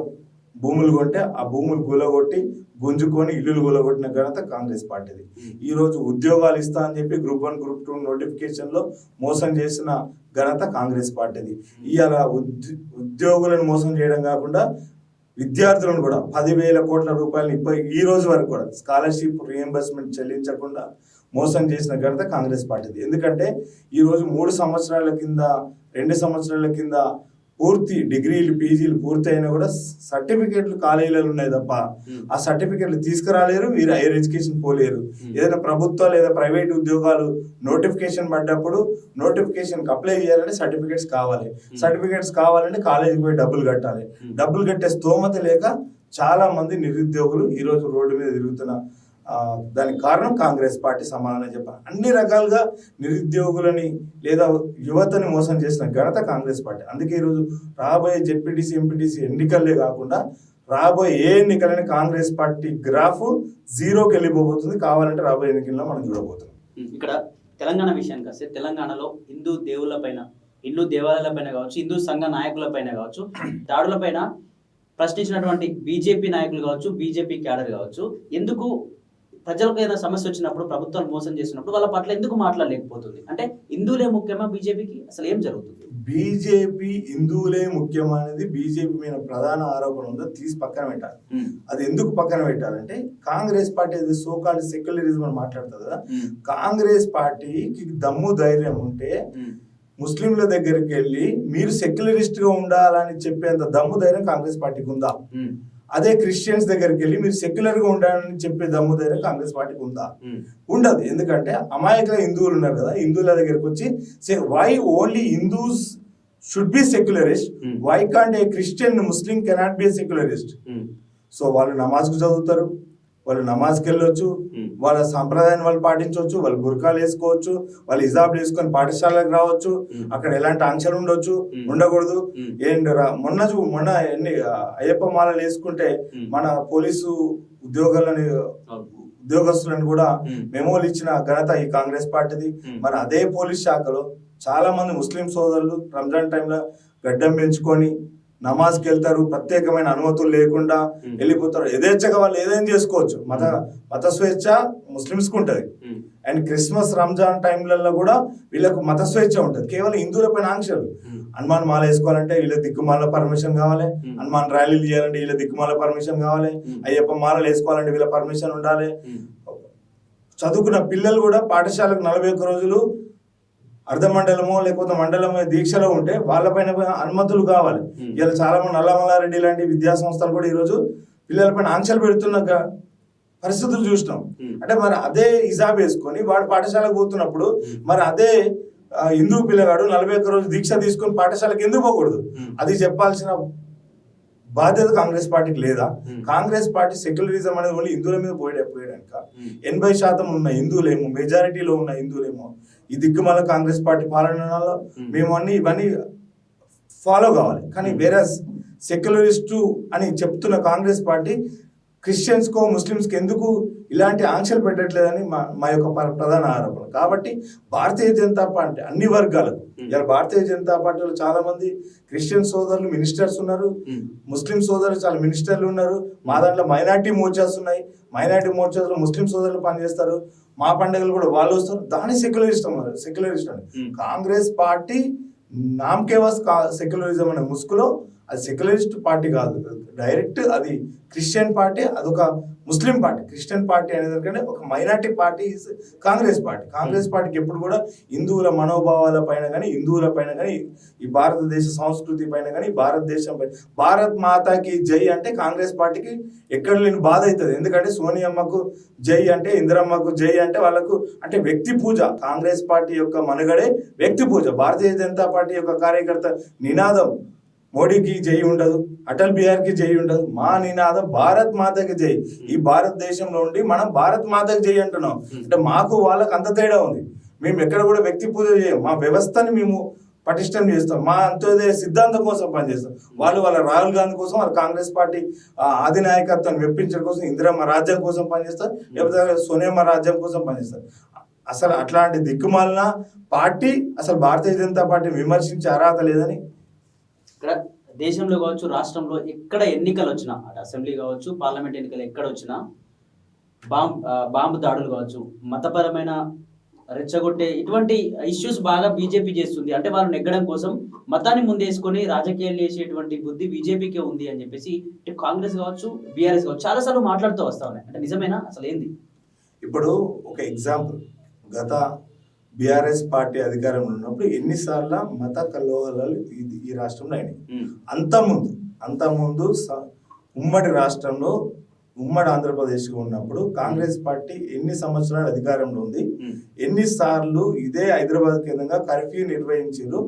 భూములు కొంటే ఆ భూములు గులగొట్టి గుంజుకొని ఇల్లులు గులగొట్టిన ఘనత కాంగ్రెస్ పార్టీది. ఈరోజు ఉద్యోగాలు ఇస్తా అని చెప్పి Group 1, Group 2 నోటిఫికేషన్లో మోసం చేసిన ఘనత కాంగ్రెస్ పార్టీది. ఇవాళ ఉద్యోగులను మోసం చేయడం కాకుండా విద్యార్థులను కూడా 10,000 కోట్ల రూపాయలు ఈ రోజు వరకు కూడా స్కాలర్షిప్ రీఎంబర్స్మెంట్ చెల్లించకుండా మోసం చేసిన ఘనత కాంగ్రెస్ పార్టీది. ఎందుకంటే ఈరోజు 2 సంవత్సరాల కింద పూర్తి డిగ్రీలు పీజీలు పూర్తి అయినా కూడా సర్టిఫికేట్లు కాలేజీలలో ఉన్నాయి తప్ప ఆ సర్టిఫికేట్లు తీసుకురాలేరు, వీరు హైయర్ ఎడ్యుకేషన్ పోలేరు. ఏదైనా ప్రభుత్వ లేదా ప్రైవేట్ ఉద్యోగాలు నోటిఫికేషన్ పడ్డప్పుడు నోటిఫికేషన్కి అప్లై చేయాలంటే సర్టిఫికేట్స్ కావాలంటే కాలేజీకి పోయి డబ్బులు కట్టే స్తోమత లేక చాలా మంది నిరుద్యోగులు ఈరోజు రోడ్డు మీద తిరుగుతున్న దానికి కారణం కాంగ్రెస్ పార్టీ సమాధానం చెప్పాలి. అన్ని రకాలుగా నిరుద్యోగులని లేదా యువతని మోసం చేసిన ఘనత కాంగ్రెస్ పార్టీ. అందుకే ఈరోజు రాబోయే జెడ్పీటీసీ ఎంపీటీసీ ఎన్నికలే కాకుండా రాబోయే ఏ ఎన్నికలని కాంగ్రెస్ పార్టీ గ్రాఫ్ జీరోకి వెళ్ళిపోతుంది. కావాలంటే రాబోయే ఎన్నికల్లో మనం చూడబోతున్నాం. ఇక్కడ తెలంగాణ విషయానికి వస్తే తెలంగాణలో హిందూ దేవుళ్ళ పైన, హిందూ దేవాలయాల పైన కావచ్చు, హిందూ సంఘ నాయకుల పైన కావచ్చు, దాడుల పైన ప్రశ్నించినటువంటి బీజేపీ నాయకులు కావచ్చు, బీజేపీ క్యాడర్ కావచ్చు, ఎందుకు ప్రజలకు ఏదైనా సమస్య వచ్చినప్పుడు, ప్రభుత్వాలు మోసం చేసినప్పుడు వాళ్ళ పట్ల ఎందుకు మాట్లాడలేకపోతుంది? అంటే హిందువులే ముఖ్యమా బీజేపీకి? అసలు ఏం జరుగుతుంది? బీజేపీ హిందువులే ముఖ్యమైనది బీజేపీ మీద ప్రధాన ఆరోపణ ఉందో తీసి పక్కన పెట్టాలి. అది ఎందుకు పక్కన పెట్టాలంటే కాంగ్రెస్ పార్టీ అది సోకాల్డ్ సెక్యులరిజం అని మాట్లాడుతుంది కదా. కాంగ్రెస్ పార్టీకి దమ్ము ధైర్యం ఉంటే ముస్లింల దగ్గరికి వెళ్ళి మీరు సెక్యులరిస్ట్ గా ఉండాలని చెప్పేంత దమ్ము ధైర్యం కాంగ్రెస్ పార్టీకి ఉందా? అదే క్రిస్టియన్స్ దగ్గరికి వెళ్ళి మీరు సెక్యులర్ గా ఉండాలని చెప్పే దమ్ము ధైర్యం కాంగ్రెస్ పార్టీకి ఉందా? ఉండదు. ఎందుకంటే అమాయకుల హిందువులు ఉన్నారు కదా, హిందువుల దగ్గరికి వచ్చి why only Hindus should be secularist, why can't a Christian Muslim cannot be a secularist? So వాళ్ళు నమాజ్కు చదువుతారు, వాళ్ళు నమాజ్కి వెళ్ళొచ్చు, వాళ్ళ సంప్రదాయాన్ని వాళ్ళు పాటించవచ్చు, వాళ్ళు బుర్కాలు వేసుకోవచ్చు, వాళ్ళు హిజాబ్ వేసుకొని పాఠశాలకు రావచ్చు, అక్కడ ఎలాంటి ఆంక్షలు ఉండొచ్చు, ఉండకూడదు. మొన్న ఎన్ని అయ్యప్ప మాలలు వేసుకుంటే మన పోలీసు ఉద్యోగస్తులను కూడా మెమోలు ఇచ్చిన ఘనత ఈ కాంగ్రెస్ పార్టీది. మన అదే పోలీస్ శాఖలో చాలా మంది ముస్లిం సోదరులు రంజాన్ టైంలో గడ్డం పెంచుకొని నమాజ్కి వెళ్తారు, ప్రత్యేకమైన అనుమతులు లేకుండా వెళ్ళిపోతారు. యథేచ్ఛగా వాళ్ళు ఏదైనా చేసుకోవచ్చు. మత స్వేచ్ఛ ముస్లిమ్స్ కు ఉంటది. అండ్ క్రిస్మస్ రంజాన్ టైంలలో కూడా వీళ్ళకు మత స్వేచ్ఛ ఉంటది. కేవలం హిందువుల పైన ఆంక్షలు. హనుమాన్ మాల వేసుకోవాలంటే వీళ్ళ దిక్కుమాల పర్మిషన్ కావాలి, హనుమాన్ ర్యాలీలు చేయాలంటే వీళ్ళ దిక్కుమాల పర్మిషన్ కావాలి, అయ్యప్ప మాలలు వేసుకోవాలంటే వీళ్ళ పర్మిషన్ ఉండాలి. చదువుకున్న పిల్లలు కూడా పాఠశాలకు 41 రోజులు అర్ధమండలమో లేకపోతే మండలమో దీక్షలో ఉంటే వాళ్ళపైన అనుమతులు కావాలి. ఇలా చాలా మంది నల్లమల్లారెడ్డి లాంటి విద్యా సంస్థలు కూడా ఈరోజు పిల్లలపైన ఆంక్షలు పెడుతున్న పరిస్థితులు చూసినాం. అంటే మరి అదే హిజాబ్ వేసుకొని వాడు పాఠశాలకు పోతున్నప్పుడు మరి అదే హిందూ పిల్లగాడు 41 రోజు దీక్ష తీసుకొని పాఠశాలకు ఎందుకు పోకూడదు? అది చెప్పాల్సిన బాధ్యత కాంగ్రెస్ పార్టీకి లేదా? కాంగ్రెస్ పార్టీ సెక్యులరిజం అనేది ఓన్లీ హిందువుల మీద పోయడానికి 80% ఉన్న హిందువులేమో, మెజారిటీలో ఉన్న హిందువులేమో ఈ దిక్కుమాల కాంగ్రెస్ పార్టీ పాలనలో మేము ఇవన్నీ ఫాలో కావాలి. కానీ వేరే సెక్యులరిస్టు అని చెప్తున్న కాంగ్రెస్ పార్టీ క్రిస్టియన్స్కో ముస్లిమ్స్కి ఎందుకు ఇలాంటి ఆంక్షలు పెట్టట్లేదని మా యొక్క ప్రధాన ఆరోపణ. కాబట్టి భారతీయ జనతా పార్టీ అన్ని వర్గాలకు, ఇలా భారతీయ జనతా పార్టీలో చాలా మంది క్రిస్టియన్ సోదరులు మినిస్టర్స్ ఉన్నారు, ముస్లిం సోదరులు చాలా మినిస్టర్లు ఉన్నారు. మా దాంట్లో మైనార్టీ మోర్చాస్ ఉన్నాయి, మైనార్టీ మోర్చాస్లో ముస్లిం సోదరులు పనిచేస్తారు. మా పండుగలు కూడా వాళ్ళు వస్తారు. దాని సెక్యులరిస్ట్ అని కాంగ్రెస్ పార్టీ నామకేవాస్ సెక్యులరిజం అనే ముసుగులో అది సెక్యులరిస్ట్ పార్టీ కాదు, డైరెక్ట్ అది క్రిస్టియన్ పార్టీ, అదొక ముస్లిం పార్టీ. క్రిస్టియన్ పార్టీ అనేది ఒక minority party Congress party. Congress పార్టీకి ఎప్పుడు కూడా హిందువుల మనోభావాల పైన కానీ, హిందువుల పైన కానీ, ఈ భారతదేశ సంస్కృతి పైన కానీ, భారతదేశం పైన భారత్ మాతాకి జై అంటే కాంగ్రెస్ పార్టీకి ఎక్కడ లేని బాధ అవుతుంది. ఎందుకంటే సోనియమ్మకు జై అంటే, ఇందిరమ్మకు జై అంటే వాళ్ళకు అంటే వ్యక్తి పూజ. కాంగ్రెస్ పార్టీ యొక్క మనుగడే వ్యక్తి పూజ. భారతీయ జనతా పార్టీ యొక్క కార్యకర్త నినాదం మోడీకి జై ఉండదు, అటల్ బిహార్కి జై ఉండదు. మా నినాదం భారత్ మాతకి జై. ఈ భారతదేశంలో ఉండి మనం భారత్ మాతకి జై అంటున్నాం. అంటే మాకు వాళ్ళకి అంత తేడా ఉంది. మేము ఎక్కడ కూడా వ్యక్తి పూజ చేయం. మా వ్యవస్థని మేము పటిష్టం చేస్తాం. మా అంత్యోదయ సిద్ధాంతం కోసం పనిచేస్తాం. వాళ్ళ రాహుల్ గాంధీ కోసం, వాళ్ళ కాంగ్రెస్ పార్టీ అధినాయకత్వాన్ని మెప్పించడం కోసం, ఇందిరమ్మ రాజ్యం కోసం పనిచేస్తారు, లేకపోతే సోనియమ్మ రాజ్యం కోసం పనిచేస్తారు. అసలు అట్లాంటి దిక్కుమాలిన పార్టీ అసలు భారతీయ జనతా పార్టీ విమర్శించే అర్హత లేదని. ఇక్కడ దేశంలో కావచ్చు, రాష్ట్రంలో ఎక్కడ ఎన్నికలు వచ్చినా, అటు అసెంబ్లీ కావచ్చు, పార్లమెంట్ ఎన్నికలు ఎక్కడ వచ్చినా బాంబు దాడులు కావచ్చు, మతపరమైన రెచ్చగొట్టే ఇటువంటి ఇష్యూస్ బాగా బీజేపీ చేస్తుంది. అంటే వాళ్ళు నెగ్గడం కోసం మతాన్ని ముందేసుకొని రాజకీయాలు చేసేటువంటి బుద్ధి బీజేపీకే ఉంది అని చెప్పేసి కాంగ్రెస్ కావచ్చు, బీఆర్ఎస్ కావచ్చు చాలాసార్లు మాట్లాడుతూ వస్తా ఉన్నాయి. అంటే నిజమేనా? అసలు ఏంది? ఇప్పుడు ఒక ఎగ్జాంపుల్, గత బీఆర్ఎస్ పార్టీ అధికారంలో ఉన్నప్పుడు ఎన్నిసార్లు మత కల్లోలాలు ఈ రాష్ట్రంలో అయినాయి. అంతకుముందు ఉమ్మడి రాష్ట్రంలో, ఉమ్మడి ఆంధ్రప్రదేశ్ ఉన్నప్పుడు కాంగ్రెస్ పార్టీ ఎన్ని సంవత్సరాలు అధికారంలో ఉంది, ఎన్నిసార్లు ఇదే హైదరాబాద్ కేంద్రంగా కర్ఫ్యూ నిర్వహించారు,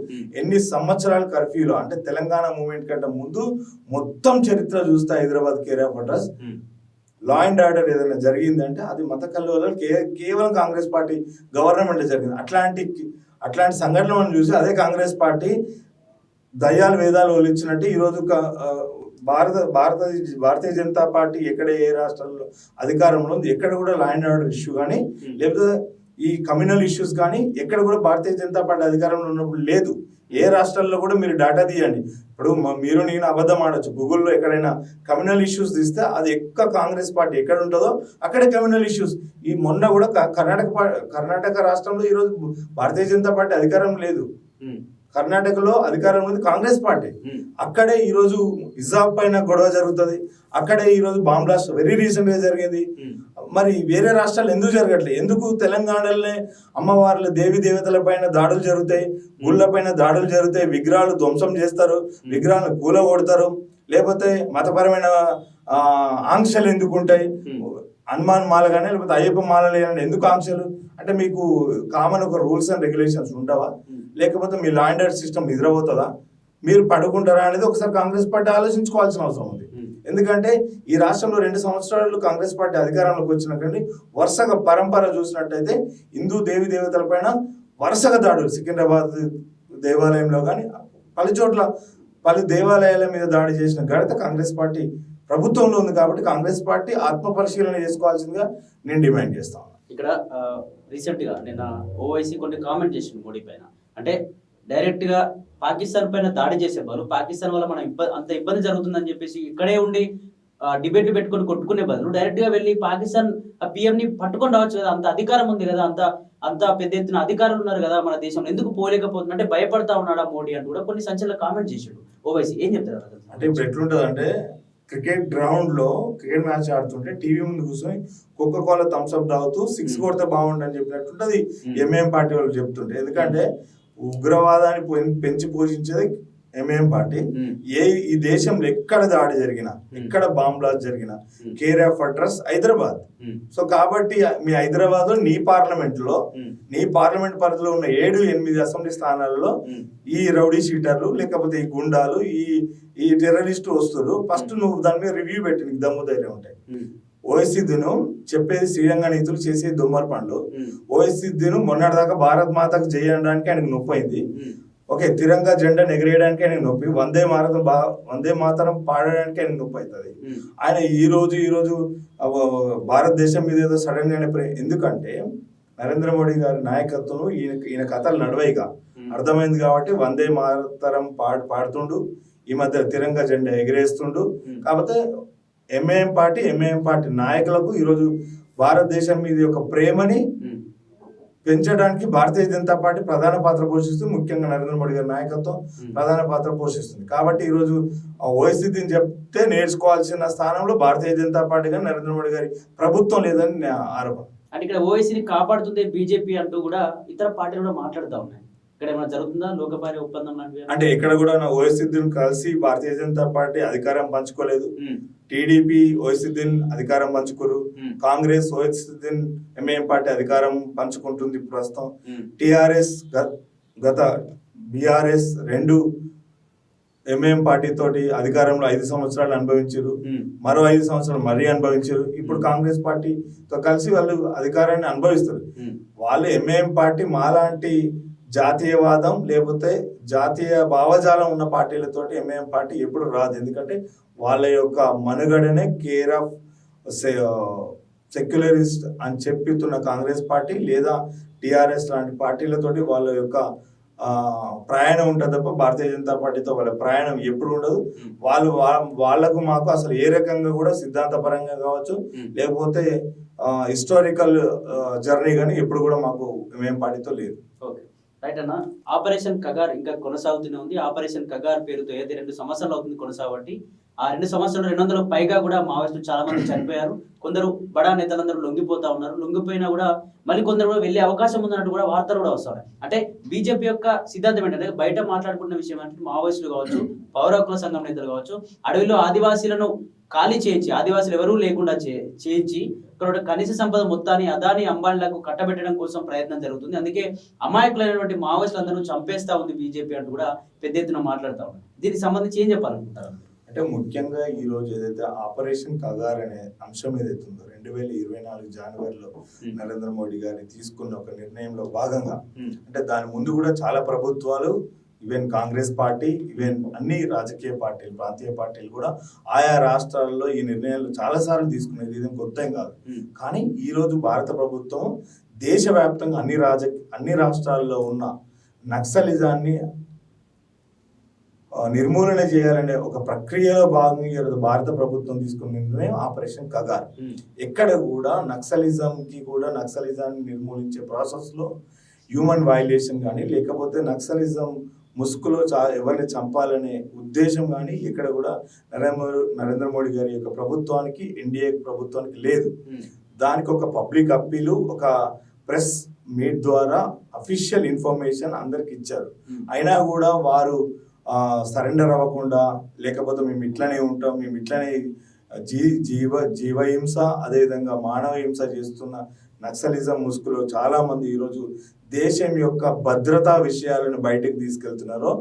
ఎన్ని సంవత్సరాలు కర్ఫ్యూలో, అంటే తెలంగాణ మూవ్మెంట్ కంటే ముందు మొత్తం చరిత్ర చూస్తే Hyderabad care of address law and order ఏదైనా జరిగిందంటే అది మత కల్లోలాలు కేవలం కాంగ్రెస్ పార్టీ గవర్నమెంట్ జరిగింది. అట్లాంటి సంఘటనలు మనం చూసి అదే కాంగ్రెస్ పార్టీ దయ్యాలు వేదాలు ఒలిచినట్టు ఈరోజు భారతీయ జనతా పార్టీ ఎక్కడ ఏ రాష్ట్రాల్లో అధికారంలో ఉంది, ఎక్కడ కూడా లా అండ్ ఆర్డర్ ఇష్యూ కానీ లేకపోతే ఈ కమ్యూనల్ ఇష్యూస్ కానీ ఎక్కడ కూడా భారతీయ జనతా పార్టీ అధికారంలో ఉన్నప్పుడు లేదు. ఏ రాష్ట్రాల్లో కూడా మీరు డేటా తీయండి. ఇప్పుడు మీరు నేను అబద్ధం ఆడొచ్చు, గూగుల్లో ఎక్కడైనా కమ్యూనల్ ఇష్యూస్ తీస్తే అది ఎక్కువ కాంగ్రెస్ పార్టీ ఎక్కడ ఉంటుందో అక్కడే కమ్యూనల్ ఇష్యూస్. ఈ మొన్న కూడా కర్ణాటక రాష్ట్రంలో ఈరోజు భారతీయ జనతా పార్టీ అధికారం లేదు. కర్ణాటకలో అధికారం ఉంది కాంగ్రెస్ పార్టీ. అక్కడే ఈరోజు హిజాబ్ పైన గొడవ జరుగుతుంది, అక్కడే ఈరోజు బాంబ్ బ్లాస్ట్ వెరీ రీసెంట్ గా జరిగింది. మరి వేరే రాష్ట్రాలు ఎందుకు జరగట్లేదు? ఎందుకు తెలంగాణలోనే అమ్మవార్ల దేవి దేవతల పైన దాడులు జరుగుతాయి, గుళ్ళ పైన దాడులు జరుగుతాయి, విగ్రహాలు ధ్వంసం చేస్తారు, విగ్రహాలను కూలగొడతారు, లేకపోతే మతపరమైన ఆంక్షలు ఎందుకు ఉంటాయి? హనుమాన్ మాల కానీ లేకపోతే అయ్యప్ప మాలలు ఎందుకు ఆంక్షలు? అంటే మీకు కామన్ ఒక రూల్స్ అండ్ రెగ్యులేషన్స్ ఉండవా? లేకపోతే మీ లా అండ్ ఆర్డర్ సిస్టమ్ నిద్రపోతుందా? మీరు పడుకుంటారా అనేది ఒకసారి కాంగ్రెస్ పార్టీ ఆలోచించుకోవాల్సిన అవసరం ఉంది. ఎందుకంటే ఈ రాష్ట్రంలో 2 సంవత్సరాలు కాంగ్రెస్ పార్టీ అధికారంలోకి వచ్చినటువంటి వరుసగా పరంపర చూసినట్టయితే హిందూ దేవి దేవతల పైన వరుసగా దాడులు, సికింద్రాబాద్ దేవాలయంలో కానీ పలు దేవాలయాల మీద దాడి చేసిన ఘనత కాంగ్రెస్ పార్టీ ప్రభుత్వంలో ఉంది. కాబట్టి కాంగ్రెస్ పార్టీ ఆత్మ పరిశీలన చేసుకోవాల్సిందిగా నేను డిమాండ్ చేస్తాను. ఇక్కడ రీసెంట్ గా నిన్న ఓవైసీ కొన్ని కామెంట్ చేసింది మోడీ పైన. అంటే డైరెక్ట్ గా పాకిస్తాన్ పైన దాడి చేసే బదులు పాకిస్తాన్ వల్ల మనం అంత ఇబ్బంది జరుగుతుందని చెప్పేసి ఇక్కడే ఉండి డిబేట్లు పెట్టుకొని కొట్టుకునే బదులు డైరెక్ట్ గా వెళ్ళి పాకిస్తాన్ పిఎం ని పట్టుకొని రావచ్చు కదా, అంత అధికారం ఉంది కదా, అంత పెద్ద ఎత్తున అధికారులు ఉన్నారు కదా మన దేశంలో, ఎందుకు పోలేకపోతుంది అంటే భయపడతా ఉన్నాడా మోడీ అని కూడా కొన్ని సంచలన కామెంట్ చేసాడు ఓవైసీ. ఏం చెప్తారు? అంటే ఇప్పుడు ఎట్లుంటది అంటే క్రికెట్ గ్రౌండ్ లో క్రికెట్ మ్యాచ్ ఆడుతుంటే టీవీ ముందు కూర్చొని కోకోకోలా థమ్స్అప్ తాగుతూ 6 కొడితే బాగుండని చెప్పినట్టుంటది ఎంఐఎం పార్టీ వాళ్ళు చెప్తుంటే. ఎందుకంటే ఉగ్రవాదాన్ని పెంచి పోషించేది ఎంఐఎం పార్టీ. ఈ దేశంలో ఎక్కడ దాడి జరిగినా, ఎక్కడ బాంబ్ బ్లాస్ట్ జరిగినా care of address Hyderabad. So కాబట్టి మీ హైదరాబాద్ లో నీ పార్లమెంట్ పరిధిలో ఉన్న 7-8 అసెంబ్లీ స్థానాలలో ఈ రౌడీ షీటర్లు లేకపోతే ఈ గుండాలు ఈ టెర్రరిస్టు వస్తువులు ఫస్ట్ నువ్వు దాని మీద రివ్యూ పెట్టి నీకు దమ్ము ధైర్యం ఉంటాయి. ఓఎస్సీను చెప్పేది శ్రీరంగ నీతులు, చేసేది దొమ్మర పనులు. ఓఎస్సీను మొన్నటిదాకా భారత్ మాతకు చేయడానికి ఆయనకు నొప్పి అయింది. ఓకే, తిరంగా జెండాను ఎగరేయడానికి ఆయనకు నొప్పి, వందే మాతరం పాడడానికి ఆయనకు నొప్పి అవుతుంది. ఆయన ఈ రోజు భారతదేశం మీద ఏదో సడన్ గానే ఎందుకంటే నరేంద్ర మోడీ గారి నాయకత్వం ఈయన కథలు నడవైగా అర్థమైంది కాబట్టి వందే మాతరం పాడుతుండు, ఈ మధ్య తిరంగా జెండా ఎగిరేస్తుండు. కాకపోతే ఎంఐఎం పార్టీ నాయకులకు ఈరోజు భారతదేశం మీద యొక్క ప్రేమని పెంచడానికి భారతీయ జనతా పార్టీ ప్రధాన పాత్ర పోషిస్తుంది. ముఖ్యంగా నరేంద్ర మోడీ గారి నాయకత్వం ప్రధాన పాత్ర పోషిస్తుంది. కాబట్టి ఈరోజు ఓఎస్సీని చెప్తే నేర్చుకోవాల్సిన స్థానంలో భారతీయ జనతా పార్టీ గారి నరేంద్ర మోడీ గారి ప్రభుత్వం లేదని ఆరోపణ. అంటే ఇక్కడ ఓఎస్సీని కాపాడుతుంది బీజేపీ అంటూ కూడా ఇతర పార్టీలు కూడా మాట్లాడుతూ ఉన్నాయి. ఇక్కడ ఏమైనా జరుగుతుందా లోకపారి ఒప్పందం లాంటివి? అంటే ఇక్కడ కూడా ఓఎస్సీని కలిసి భారతీయ జనతా పార్టీ అధికారం పంచుకోలేదు. టీడీపీ ఓఎస్సీని అధికారం పంచుకోరు. కాంగ్రెస్ ఓఎస్సీని ఎంఐఎం పార్టీ అధికారం పంచుకుంటుంది ప్రస్తుతం. టిఆర్ఎస్ గత బీఆర్ఎస్ 2 ఎంఐఎం పార్టీ తోటి అధికారంలో 5 సంవత్సరాలు అనుభవించారు, మరో 5 సంవత్సరాలు మరీ అనుభవించారు. ఇప్పుడు కాంగ్రెస్ పార్టీతో కలిసి వాళ్ళు అధికారాన్ని అనుభవిస్తారు. వాళ్ళు ఎంఐఎం పార్టీ మాలాంటి జాతీయవాదం లేకపోతే జాతీయ భావజాలం ఉన్న పార్టీలతోటి ఎంఐఎం పార్టీ ఎప్పుడు రాదు. ఎందుకంటే వాళ్ళ యొక్క మనుగడనే కేర్ ఆఫ్ సెక్యులరిస్ట్ అని చెప్తున్న కాంగ్రెస్ పార్టీ లేదా టిఆర్ఎస్ లాంటి పార్టీలతోటి వాళ్ళ యొక్క ప్రయాణం ఉంటుంది తప్ప భారతీయ జనతా పార్టీతో వాళ్ళ ప్రయాణం ఎప్పుడు ఉండదు. వాళ్ళకు మాకు అసలు ఏ రకంగా కూడా సిద్ధాంతపరంగా కావచ్చు లేకపోతే హిస్టారికల్ జర్నీ కానీ ఎప్పుడు కూడా మాకు ఎంఐఎం పార్టీతో లేదు. రైట్ అన్న, ఆపరేషన్ కగార్ ఇంకా కొనసాగుతూనే ఉంది. ఆపరేషన్ కగార్ పేరుతో ఏదైతే 2 సంవత్సరాలు అవుతుంది కొనసాగబట్టి, ఆ 2 సంవత్సరాలు 200లకు పైగా కూడా మావోయిస్టులు చాలా మంది చనిపోయారు. కొందరు బడా నేతలందరూ లొంగిపోతా ఉన్నారు. లొంగిపోయినా కూడా మళ్ళీ కొందరు కూడా వెళ్ళే అవకాశం ఉందన్నట్టు కూడా వార్తలు కూడా వస్తున్నాయి. అంటే బీజేపీ యొక్క సిద్ధాంతం ఏంటంటే బయట మాట్లాడుకున్న విషయం అంటే మావోయిస్టులు కావచ్చు, పౌర హక్కుల సంఘం నేతలు కావచ్చు, అడవిలో ఆదివాసీలను ఖాళీ చేయించి, ఆదివాసులు ఎవరూ లేకుండా చేయించి ఇక్కడ కనీస సంపద మొత్తాన్ని అదాని అంబానీలకు కట్టబెట్టడం కోసం ప్రయత్నం జరుగుతుంది. అందుకే అమాయకులైనటువంటి మావోయిస్టులందరూ చంపేస్తా ఉంది బీజేపీ అంటూ కూడా పెద్ద ఎత్తున మాట్లాడుతూ ఉన్నారు. దీనికి సంబంధించి ఏం చెప్పాలనుకుంటారు? అంటే ముఖ్యంగా ఈ రోజు ఏదైతే ఆపరేషన్ కగార్ అనే అంశం ఏదైతే ఉందో 2024 జనవరిలో నరేంద్ర మోడీ గారి తీసుకున్న ఒక నిర్ణయంలో భాగంగా, అంటే దాని ముందు కూడా చాలా ప్రభుత్వాలు, ఈవెన్ కాంగ్రెస్ పార్టీ, ఈవెన్ అన్ని రాజకీయ పార్టీలు, ప్రాంతీయ పార్టీలు కూడా ఆయా రాష్ట్రాల్లో ఈ నిర్ణయాలు చాలా సార్లు తీసుకునేది, ఇదేం కొత్త ఏం కాదు. కానీ ఈ రోజు భారత ప్రభుత్వం దేశవ్యాప్తంగా అన్ని రాష్ట్రాల్లో ఉన్న నక్సలిజాన్ని నిర్మూలన చేయాలనే ఒక ప్రక్రియలో భాగంగా ఈరోజు భారత ప్రభుత్వం తీసుకున్న నిర్ణయం ఆపరేషన్ కగార్. ఎక్కడ కూడా నక్సలిజాన్ని నిర్మూలించే ప్రాసెస్ లో హ్యూమన్ వైలేషన్ కానీ, లేకపోతే నక్సలిజం ముసుగులో ఎవరిని చంపాలనే ఉద్దేశం కానీ ఎక్కడ కూడా నరేంద్ర మోడీ గారి యొక్క ప్రభుత్వానికి, ఎన్డీఏ ప్రభుత్వానికి లేదు. దానికి ఒక పబ్లిక్ అప్పీలు, ఒక ప్రెస్ మీట్ ద్వారా అఫీషియల్ ఇన్ఫర్మేషన్ అందరికి ఇచ్చారు. అయినా కూడా వారు సరెండర్ అవ్వకుండా, లేకపోతే మేము ఇట్లనే ఉంటాం, మేము ఇట్లనే జీవహింస అదేవిధంగా మానవ హింస చేస్తున్న నక్సలిజం ముసుగులో చాలా మంది ఈరోజు దేశం యొక్క భద్రతా విషయాలను బయటకు తీసుకెళ్తున్నారో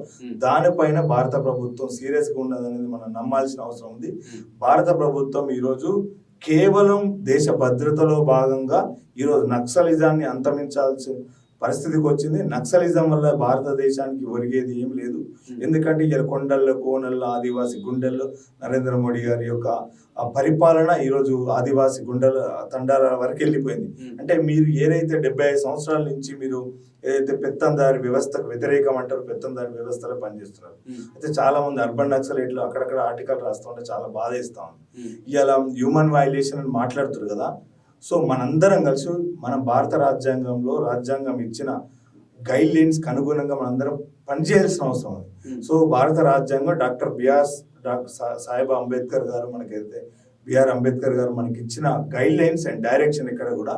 దానిపైన భారత ప్రభుత్వం సీరియస్ గా ఉన్నదనేది మనం నమ్మాల్సిన అవసరం ఉంది. భారత ప్రభుత్వం ఈరోజు కేవలం దేశ భద్రతలో భాగంగా ఈరోజు నక్సలిజాన్ని అంతమించాల్సిన పరిస్థితికి వచ్చింది. నక్సలిజం వల్ల భారతదేశానికి ఒరిగేది ఏం లేదు. ఎందుకంటే ఇలా కొండల్లో, కోనల్లో, ఆదివాసి గుండెల్లో నరేంద్ర మోడీ గారి యొక్క పరిపాలన ఈరోజు ఆదివాసి గుండెల తండాల వరకు వెళ్ళిపోయింది. అంటే మీరు ఏదైతే 75 సంవత్సరాల నుంచి మీరు ఏదైతే పెత్తందారి వ్యవస్థకు వ్యతిరేకం అంటారు, పెత్తందారి వ్యవస్థలో పనిచేస్తున్నారు. అయితే చాలా మంది అర్బన్ నక్సలైట్లు అక్కడక్కడ ఆర్టికల్ రాస్తూ ఉంటే చాలా బాధేస్తా ఉంది. ఇలా హ్యూమన్ వైలేషన్ అని మాట్లాడుతారు కదా. సో మనందరం కలిసి మన భారత రాజ్యాంగం ఇచ్చిన గైడ్ లైన్స్ కి అనుగుణంగా మనందరం పనిచేయాల్సిన అవసరం ఉంది. సో భారత రాజ్యాంగం డాక్టర్ సాహెబ్ అంబేద్కర్ గారు బిఆర్ అంబేద్కర్ గారు మనకి ఇచ్చిన గైడ్ లైన్స్ అండ్ డైరెక్షన్ ఇక్కడ కూడా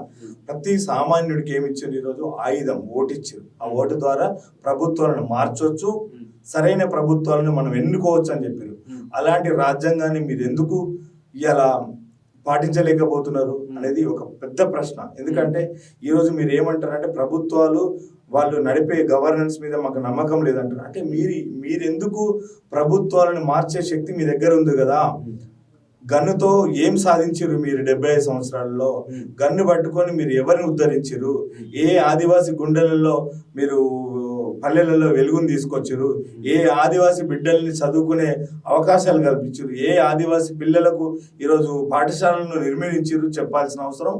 ప్రతి సామాన్యుడికి ఏమి ఇచ్చారు, ఈరోజు ఆయుధం, ఓటు ఇచ్చారు. ఆ ఓటు ద్వారా ప్రభుత్వాలను మార్చొచ్చు, సరైన ప్రభుత్వాలను మనం ఎన్నుకోవచ్చు అని చెప్పారు. అలాంటి రాజ్యాంగాన్ని మీరు ఎందుకు ఇలా పాటించలేకపోతున్నారు అనేది ఒక పెద్ద ప్రశ్న. ఎందుకంటే ఈరోజు మీరు ఏమంటారంటే ప్రభుత్వాలు వాళ్ళు నడిపే గవర్నెన్స్ మీద మాకు నమ్మకం లేదంటారు. అంటే మీరెందుకు ప్రభుత్వాలను మార్చే శక్తి మీ దగ్గర ఉంది కదా. గన్నుతో ఏం సాధించారు మీరు 75 సంవత్సరాలలో? గన్ను పట్టుకొని మీరు ఎవరిని ఉద్ధరించారు? ఏ ఆదివాసి గుండెలలో మీరు పల్లెలలో వెలుగుని తీసుకొచ్చారు? ఏ ఆదివాసి బిడ్డల్ని చదువుకునే అవకాశాలు కల్పించారు? ఏ ఆదివాసి పిల్లలకు ఈరోజు పాఠశాలను నిర్మించారు? చెప్పాల్సిన అవసరం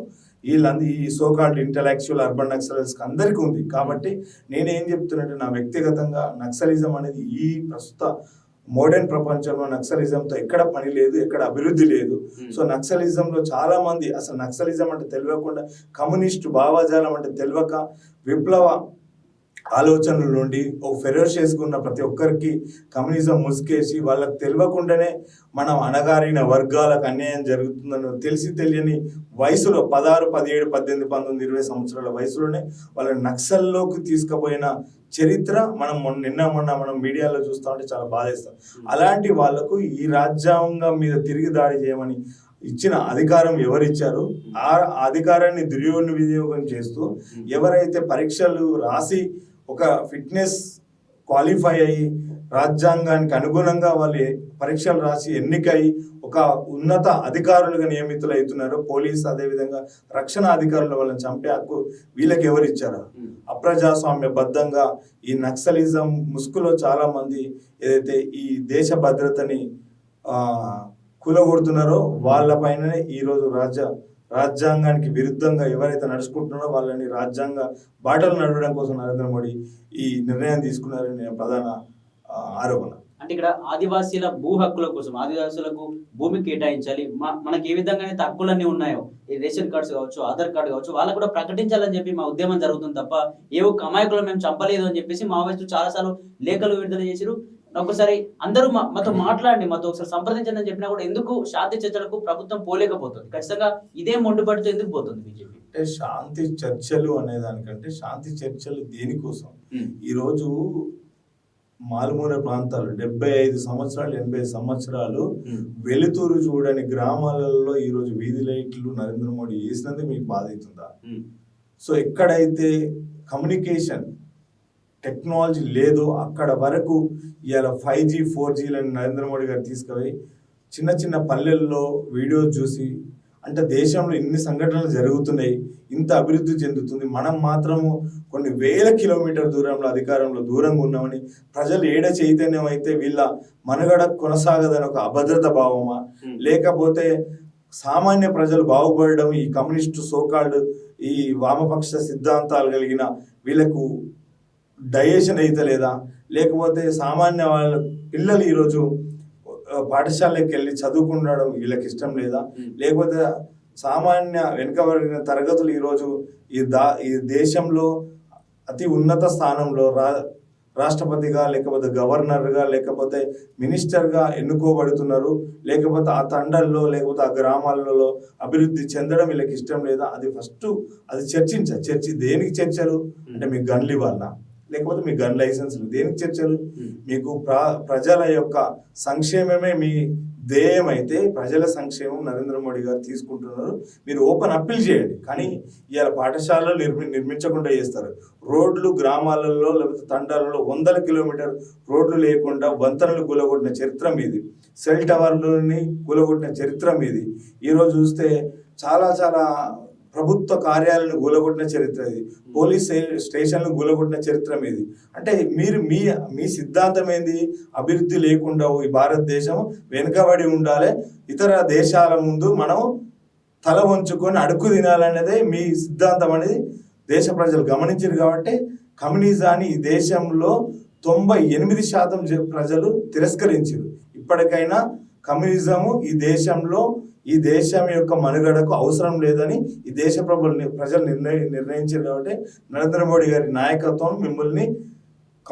ఈ సోకాల్డ్ ఇంటలెక్చువల్ అర్బన్ నక్సలైట్స్ అందరికీ ఉంది. కాబట్టి నేనేం చెప్తున్నట్టు, నా వ్యక్తిగతంగా నక్సలిజం అనేది ఈ ప్రస్తుత మోడర్న్ ప్రపంచంలో నక్సలిజంతో ఎక్కడ పని లేదు, ఎక్కడ అభివృద్ధి లేదు. సో నక్సలిజంలో చాలా మంది అసలు నక్సలిజం అంటే తెలియకుండా, కమ్యూనిస్టు భావజాలం అంటే తెలియక, విప్లవ ఆలోచనల నుండి ఒక ఫెరోషియస్గా ఉన్న ప్రతి ఒక్కరికి కమ్యూనిజం ముసుకేసి వాళ్ళకి తెలియకుండానే మనం అణగారిన వర్గాలకు అన్యాయం జరుగుతుందని తెలియని వయసులో 16, 17, 18, 19, 20 సంవత్సరాల వయసులోనే వాళ్ళని నక్సల్లోకి తీసుకుపోయిన చరిత్ర మనం మీడియాలో చూస్తూ ఉంటే చాలా బాధేస్తాం. అలాంటి వాళ్లకు ఈ రాజ్యాంగం మీద తిరిగి దాడి చేయమని ఇచ్చిన అధికారం ఎవరిచ్చారు? ఆ అధికారాన్ని దుర్వినియోగం చేస్తూ ఎవరైతే పరీక్షలు రాసి ఒక ఫిట్నెస్ క్వాలిఫై అయ్యి రాజ్యాంగానికి అనుగుణంగా వాళ్ళు పరీక్షలు రాసి ఎన్నికై ఒక ఉన్నత అధికారులుగా నియమితులు అవుతున్నారు. పోలీస్, అదేవిధంగా రక్షణ అధికారులు వాళ్ళని చంపే హక్కు వీళ్ళకి ఎవరు ఇచ్చారు? అప్రజాస్వామ్య బద్ధంగా ఈ నక్సలిజం ముసుగులో చాలా మంది ఏదైతే ఈ దేశ భద్రతని కూలగొడుతున్నారో వాళ్ళపైననే ఈరోజు రాజ్యాంగానికి విరుద్ధంగా ఎవరైతే నడుచుకుంటున్నారో వాళ్ళని రాజ్యాంగ బాటలు నడవడం కోసం నరేంద్ర మోడీ ఈ నిర్ణయం తీసుకున్నారని ప్రధాన ఆరోపణ. అంటే ఇక్కడ ఆదివాసీల భూ హక్కుల కోసం, ఆదివాసులకు భూమి కేటాయించాలి, మనకి ఏ విధంగా అయితే హక్కులన్నీ ఉన్నాయో, ఈ రేషన్ కార్డ్స్ కావచ్చు, ఆధార్ కార్డు కావచ్చు, వాళ్ళకు కూడా ప్రకటించాలని చెప్పి మా ఉద్యమం జరుగుతుంది తప్ప ఏ ఒక్క అమాయకులు మేము చంపలేదు అని చెప్పేసి మావోయిస్టులు చాలాసార్లు లేఖలు విడుదల చేశారు. ఒకసారి అందరూ మాతో మాట్లాడి మాతో ఒకసారి సంప్రదించండి అని చెప్పినా కూడా ఎందుకు శాంతి చర్చలకు ప్రభుత్వం పోలేకపోతుంది? ఖచ్చితంగా ఇదే మొండుపడితో ఎందుకు పోతుంది బీజేపీ? అంటే శాంతి చర్చలు అనేదానికంటే శాంతి చర్చలు దేనికోసం? ఈరోజు మారుమూల ప్రాంతాలు 75 సంవత్సరాలు 80 సంవత్సరాలు వెలుతురు చూడని గ్రామాలలో ఈరోజు వీధి లైట్లు నరేంద్ర మోడీ వేసినందుకు మీకు బాధ అవుతుందా? సో ఎక్కడైతే కమ్యూనికేషన్ టెక్నాలజీ లేదో అక్కడ వరకు ఇవాళ 5G 4Gలను నరేంద్ర మోడీ గారు తీసుకుపోయి చిన్న చిన్న పల్లెల్లో వీడియోస్ చూసి అంటే దేశంలో ఇన్ని సంఘటనలు జరుగుతున్నాయి, ఇంత అభివృద్ధి చెందుతుంది, మనం మాత్రము కొన్ని వేల కిలోమీటర్ దూరంలో అధికారంలో దూరంగా ఉన్నామని ప్రజలు ఏడ చైతన్యం అయితే వీళ్ళ మనుగడ కొనసాగదని ఒక అభద్రత భావమా, లేకపోతే సామాన్య ప్రజలు బాగుపడడం ఈ కమ్యూనిస్టు సోకాల్డ్ ఈ వామపక్ష సిద్ధాంతాలు కలిగిన వీళ్ళకు డైజెషన్ అయితే లేదా, లేకపోతే సామాన్య వాళ్ళ పిల్లలు ఈరోజు పాఠశాలకి వెళ్ళి చదువుకుండడం వీళ్ళకి ఇష్టం లేదా, లేకపోతే సామాన్య వెనుకబడిన తరగతులు ఈరోజు ఈ దేశంలో అతి ఉన్నత స్థానంలో రాష్ట్రపతిగా లేకపోతే గవర్నర్గా లేకపోతే మినిస్టర్గా ఎన్నుకోబడుతున్నారు, లేకపోతే ఆ తండల్లో లేకపోతే ఆ గ్రామాలలో అభివృద్ధి చెందడం వీళ్ళకి ఇష్టం లేదా, అది ఫస్ట్ అది చర్చ దేనికి చర్చలు అంటే మీకు గన్లు ఇవ్వాలన్నా, లేకపోతే మీ గన్ లైసెన్సులు దేనికి చర్చలు, మీకు ప్రజల యొక్క సంక్షేమమే మీ ధ్యేయం అయితే ప్రజల సంక్షేమం నరేంద్ర మోడీ గారు తీసుకుంటున్నారు, మీరు ఓపెన్ అప్పీల్ చేయండి. కానీ ఇవాళ పాఠశాలలో నిర్మించకుండా చేస్తారు, రోడ్లు గ్రామాలలో లేకపోతే తండాలలో 100 కిలోమీటర్ రోడ్లు లేకుండా వంతెనలు కూలగొట్టిన చరిత్ర మీది, సెల్ టవర్లని కూలగొట్టిన చరిత్ర మీది. ఈరోజు చూస్తే చాలా ప్రభుత్వ కార్యాలయాలను గూలగొట్టిన చరిత్ర ఇది, పోలీస్ స్టేషన్లు గూలగొట్టిన చరిత్ర మీది. అంటే మీరు మీ సిద్ధాంతం ఏంది? అభివృద్ధి లేకుండా ఈ భారతదేశం వెనుకబడి ఉండాలి, ఇతర దేశాల ముందు మనం తల వంచుకొని అడుగు తినాలనేదే మీ సిద్ధాంతం అనేది దేశ ప్రజలు గమనించారు. కాబట్టి కమ్యూనిజాన్ని ఈ దేశంలో 98% ప్రజలు తిరస్కరించారు. ఇప్పటికైనా కమ్యూనిజము ఈ దేశం యొక్క మనుగడకు అవసరం లేదని ఈ దేశ ప్రజలు నిర్ణయించారు. కాబట్టి నరేంద్ర మోడీ గారి నాయకత్వం మిమ్మల్ని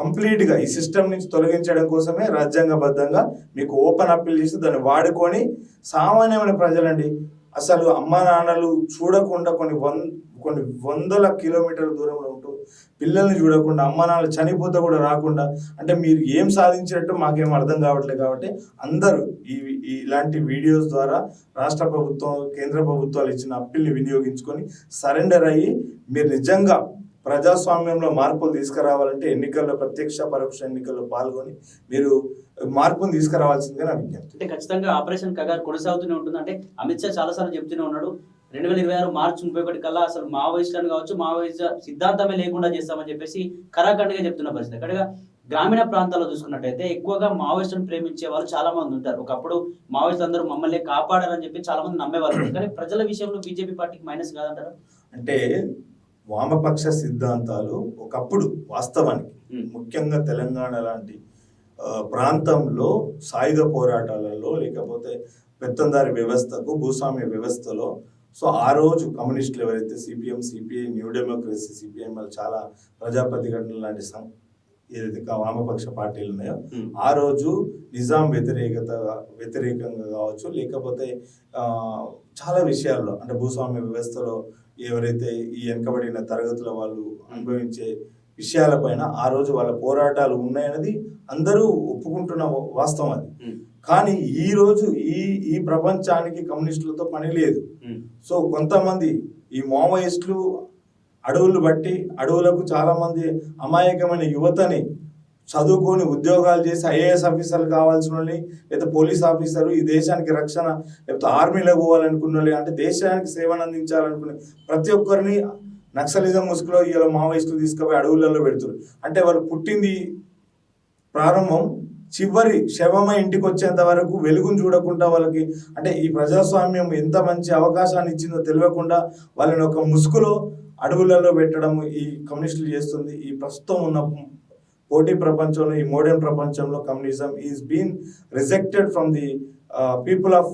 కంప్లీట్గా ఈ సిస్టమ్ నుంచి తొలగించడం కోసమే రాజ్యాంగబద్ధంగా మీకు ఓపెన్ అప్పీల్ చేసి దాన్ని వాడుకొని సామాన్యమైన ప్రజలండి అసలు అమ్మా నాన్నలు చూడకుండా కొన్ని వందల కిలోమీటర్ల దూరంలో ఉంటూ పిల్లల్ని చూడకుండా అమ్మా నాన్నలు చనిపోతే కూడా రాకుండా అంటే మీరు ఏం సాధించినట్టు మాకేం అర్థం కావట్లేదు. కాబట్టి అందరూ ఇలాంటి వీడియోస్ ద్వారా రాష్ట్ర ప్రభుత్వం కేంద్ర ప్రభుత్వాలు ఇచ్చిన అప్పీల్ని వినియోగించుకొని సరెండర్ అయ్యి మీరు నిజంగా ప్రజాస్వామ్యంలో మార్పులు తీసుకురావాలంటే ఎన్నికల్లో ప్రత్యక్ష పరోక్ష ఎన్నికల్లో పాల్గొని మీరు మార్పును తీసుకురావాల్సిందిగా నా విజ్ఞప్తి. అంటే ఖచ్చితంగా ఆపరేషన్ కగారు కొనసాగుతూనే ఉంటుంది. అంటే అమిత్ షా చాలాసార్లు చెప్తూనే ఉన్నాడు 2026 మార్చి 31 కల్లా అసలు మావోయిస్టులను కావచ్చు మావోయిస్ట్ సిద్ధాంతమే లేకుండా చేస్తామని చెప్పేసి కరాఖండిగా చెప్తున్న పరిస్థితి. అక్కడగా గ్రామీణ ప్రాంతాల్లో చూసుకున్నట్టయితే ఎక్కువగా మావోయిస్టులను ప్రేమించే వాళ్ళు చాలా మంది ఉంటారు. ఒకప్పుడు మావోయిస్టులు అందరూ మమ్మల్ని కాపాడారని చెప్పి చాలా మంది నమ్మేవాళ్ళు. కానీ ప్రజల విషయంలో బీజేపీ పార్టీకి మైనస్ కాదంటారు. అంటే వామపక్ష సిద్ధాంతాలు ఒకప్పుడు వాస్తవానికి ముఖ్యంగా తెలంగాణ లాంటి ప్రాంతంలో సాయుధ పోరాటాలలో లేకపోతే పెత్తందారి వ్యవస్థకు భూస్వామ్య వ్యవస్థలో సో ఆ రోజు కమ్యూనిస్టులు ఎవరైతే CPM CPI new democracy CPML చాలా ప్రజా ప్రతిఘటనలు లాంటి ఏదైతే వామపక్ష పార్టీలు ఉన్నాయో ఆ రోజు నిజాం వ్యతిరేకంగా కావచ్చు లేకపోతే చాలా విషయాల్లో అంటే భూస్వామ్య వ్యవస్థలో ఎవరైతే ఈ వెనుకబడిన తరగతుల వాళ్ళు అనుభవించే విషయాలపైన ఆ రోజు వాళ్ళ పోరాటాలు ఉన్నాయన్నది అందరూ ఒప్పుకుంటున్న వాస్తవం అది. కానీ ఈ రోజు ఈ ప్రపంచానికి కమ్యూనిస్టులతో పని లేదు. సో కొంతమంది ఈ మావోయిస్టులు అడవులు బట్టి అడవులకు చాలా మంది అమాయకమైన యువతని చదువుకొని ఉద్యోగాలు చేసి ఐఏఎస్ ఆఫీసర్లు కావాల్సిన వాళ్ళని లేదా పోలీస్ ఆఫీసరు ఈ దేశానికి రక్షణ లేకపోతే ఆర్మీలో పోవాలనుకున్న వాళ్ళు అంటే దేశానికి సేవను అందించాలనుకునే ప్రతి ఒక్కరిని నక్సలిజం ముసుగులో ఇలా మావోయిస్టులు తీసుకుపోయి అడవులలో పెడుతున్నారు. అంటే వాళ్ళు పుట్టింది ప్రారంభం చివరి శవమై ఇంటికి వచ్చేంత వరకు వెలుగును చూడకుండా వాళ్ళకి అంటే ఈ ప్రజాస్వామ్యం ఎంత మంచి అవకాశాన్ని ఇచ్చిందో తెలియకుండా వాళ్ళని ఒక ముసుగులో అడవులలో పెట్టడం ఈ కమ్యూనిస్టులు చేస్తుంది. ఈ ప్రస్తుతం ఉన్న పోటీ ప్రపంచంలో ఈ మోడర్న్ ప్రపంచంలో communism is been rejected from the people of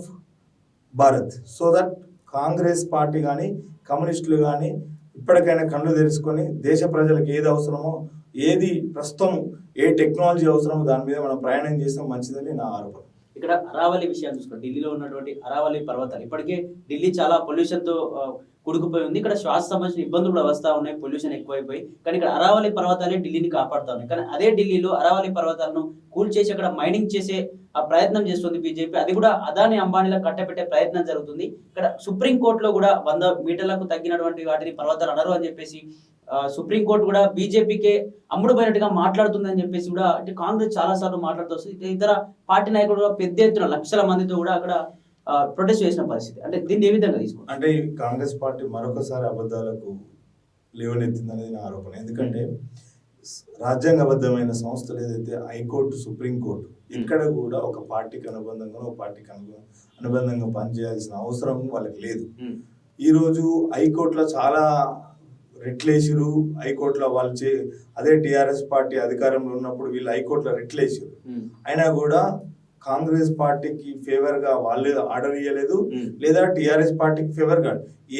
Bharat. So that Congress party కానీ కమ్యూనిస్టులు కానీ ఇప్పటికైనా కళ్ళు తెరుచుకొని దేశ ప్రజలకు ఏది అవసరమో ఏది ప్రస్తుతం ఏ టెక్నాలజీ అవసరమో దాని మీద మనం ప్రయాణం చేస్తాం మంచిదని నా ఆరోపణ. ఇక్కడ అరావళి విషయాన్ని చూసుకోండి. ఢిల్లీలో ఉన్నటువంటి అరావళి పర్వతాలు ఇప్పటికే ఢిల్లీ చాలా పొల్యూషన్తో కుడుకుపోయి ఉంది. ఇక్కడ శ్వాస సంబంధించిన ఇబ్బందులు కూడా వస్తూ ఉన్నాయి, పొల్యూషన్ ఎక్కువైపోయి. కానీ ఇక్కడ అరావళి పర్వతాలే ఢిల్లీని కాపాడుతూ ఉన్నాయి. కానీ అదే ఢిల్లీలో అరావళి పర్వతాలను కూల్చేసి అక్కడ మైనింగ్ చేసే ఆ ప్రయత్నం చేస్తుంది బీజేపీ. అది కూడా అదాని అంబానీలో కట్టబెట్టే ప్రయత్నం జరుగుతుంది. ఇక్కడ సుప్రీంకోర్టులో కూడా 100 మీటర్లకు తగ్గినటువంటి వాటిని పర్వతాలు అనరు అని చెప్పేసి సుప్రీంకోర్టు కూడా బీజేపీకే అమ్ముడుపోయినట్టుగా మాట్లాడుతుందని చెప్పేసి కూడా అంటే కాంగ్రెస్ చాలా సార్లు మాట్లాడుతూ వస్తుంది. ఇతర పార్టీ నాయకులు కూడా పెద్ద ఎత్తున లక్షల మందితో కూడా అక్కడ ప్రొటెస్ట్ చేసిన పరిస్థితి. అంటే దీన్ని ఏ విధంగా తీసుకుంటారు? అంటే ఈ కాంగ్రెస్ పార్టీ మరొకసారి అబద్ధాలకు లేవనెత్తిందనేది నా ఆరోపణ. ఎందుకంటే రాజ్యాంగబద్ధమైన సంస్థలు ఏదైతే హైకోర్టు, సుప్రీంకోర్టు ఇక్కడ కూడా ఒక పార్టీకి అనుబంధంగా పనిచేయాల్సిన అవసరం వాళ్ళకి లేదు. ఈరోజు హైకోర్టులో చాలా రిట్లేసిరు, హైకోర్టులో వాళ్ళు అదే టీఆర్ఎస్ పార్టీ అధికారంలో ఉన్నప్పుడు వీళ్ళు హైకోర్టులో రిట్లేసిరు. అయినా కూడా కాంగ్రెస్ పార్టీకి ఫేవర్ గా వాళ్ళు ఆర్డర్ ఇవ్వలేదు, లేదా టిఆర్ఎస్ పార్టీకి ఫేవర్ గా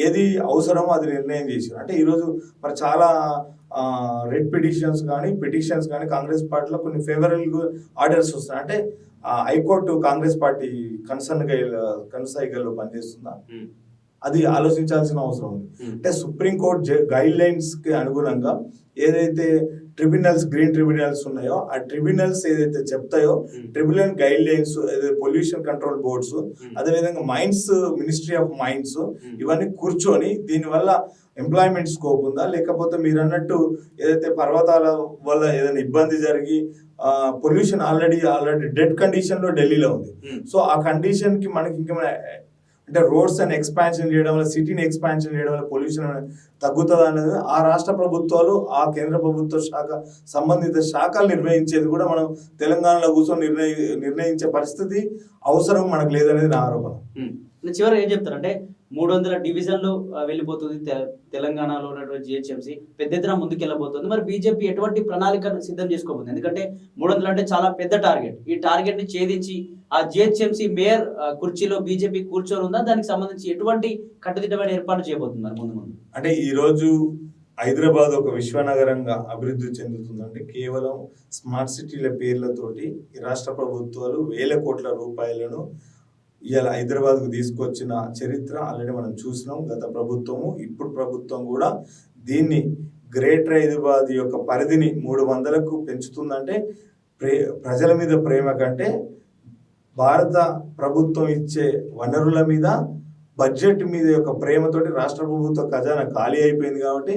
ఏది అవసరమో అది నిర్ణయం చేశారు. అంటే ఈరోజు మరి చాలా రెడ్ పిటిషన్స్ కానీ కాంగ్రెస్ పార్టీలో కొన్ని ఫేవరబుల్ ఆర్డర్స్ వస్తాయి. అంటే హైకోర్టు కాంగ్రెస్ పార్టీ కన్సైగల్లో పనిచేస్తుందా, అది ఆలోచించాల్సిన అవసరం ఉంది. అంటే సుప్రీంకోర్టు గైడ్ లైన్స్ కి అనుగుణంగా ఏదైతే గ్రీన్ ట్రిబ్యునల్స్ ఉన్నాయో ఆ ట్రిబ్యునల్స్ ఏదైతే చెప్తాయో tribunal guidelines, pollution control boards, అదేవిధంగా మినిస్ట్రీ ఆఫ్ మైన్స్, ఇవన్నీ కూర్చొని దీనివల్ల ఎంప్లాయ్మెంట్ స్కోప్ ఉందా, లేకపోతే మీరు అన్నట్టు ఏదైతే పర్వతాల వల్ల ఏదైనా ఇబ్బంది జరిగి పొల్యూషన్ ఆల్రెడీ డెడ్ కండిషన్ లో ఢిల్లీలో ఉంది. సో ఆ కండిషన్ కి మనకి ఇంకేమైనా అంటే రోడ్స్ అని ఎక్స్పాన్షన్ చేయడం వల్ల, సిటీని ఎక్స్పాన్షన్ చేయడం వల్ల పొల్యూషన్ తగ్గుతుంది అనేది ఆ రాష్ట్ర ప్రభుత్వాలు, ఆ కేంద్ర ప్రభుత్వ సంబంధిత శాఖలు నిర్ణయించేది కూడా మనం తెలంగాణలో కూర్చొని నిర్ణయించే పరిస్థితి అవసరం మనకు లేదనేది నా ఆరోపణ. చివరి ఏం చెప్తారంటే 300 డివిజన్లు వెళ్ళిపోతుంది తెలంగాణలో ఉన్నటువంటి జిహెచ్ఎంసీ పెద్ద ఎత్తున ముందుకెళ్ళబోతుంది. మరి బీజేపీ ఎటువంటి ప్రణాళికను సిద్ధం చేసుకోబోతుంది? ఎందుకంటే 300 అంటే చాలా పెద్ద టార్గెట్. ఈ టార్గెట్ ని ఛేదించి ఆ జిహెచ్ఎంసీ మేయర్ కుర్చీలో బీజేపీ కూర్చొని ఉందా, దానికి సంబంధించి ఎటువంటి కట్టుదిట్టమైన ఏర్పాటు చేయబోతున్నారు ముందు? అంటే ఈ రోజు హైదరాబాద్ ఒక విశ్వనగరంగా అభివృద్ధి చెందుతుందంటే కేవలం స్మార్ట్ సిటీల పేర్లతోటి ఈ రాష్ట్ర ప్రభుత్వాలు వేల కోట్ల రూపాయలను ఇవాళ హైదరాబాద్కు తీసుకొచ్చిన చరిత్ర ఆల్రెడీ మనం చూసినాం. గత ప్రభుత్వము, ఇప్పుడు ప్రభుత్వం కూడా దీన్ని గ్రేటర్ హైదరాబాద్ యొక్క పరిధిని 300కు పెంచుతుందంటే ప్రజల మీద ప్రేమ కంటే భారత ప్రభుత్వం ఇచ్చే వనరుల మీద, బడ్జెట్ మీద యొక్క ప్రేమతోటి రాష్ట్ర ప్రభుత్వ ఖజానా ఖాళీ అయిపోయింది. కాబట్టి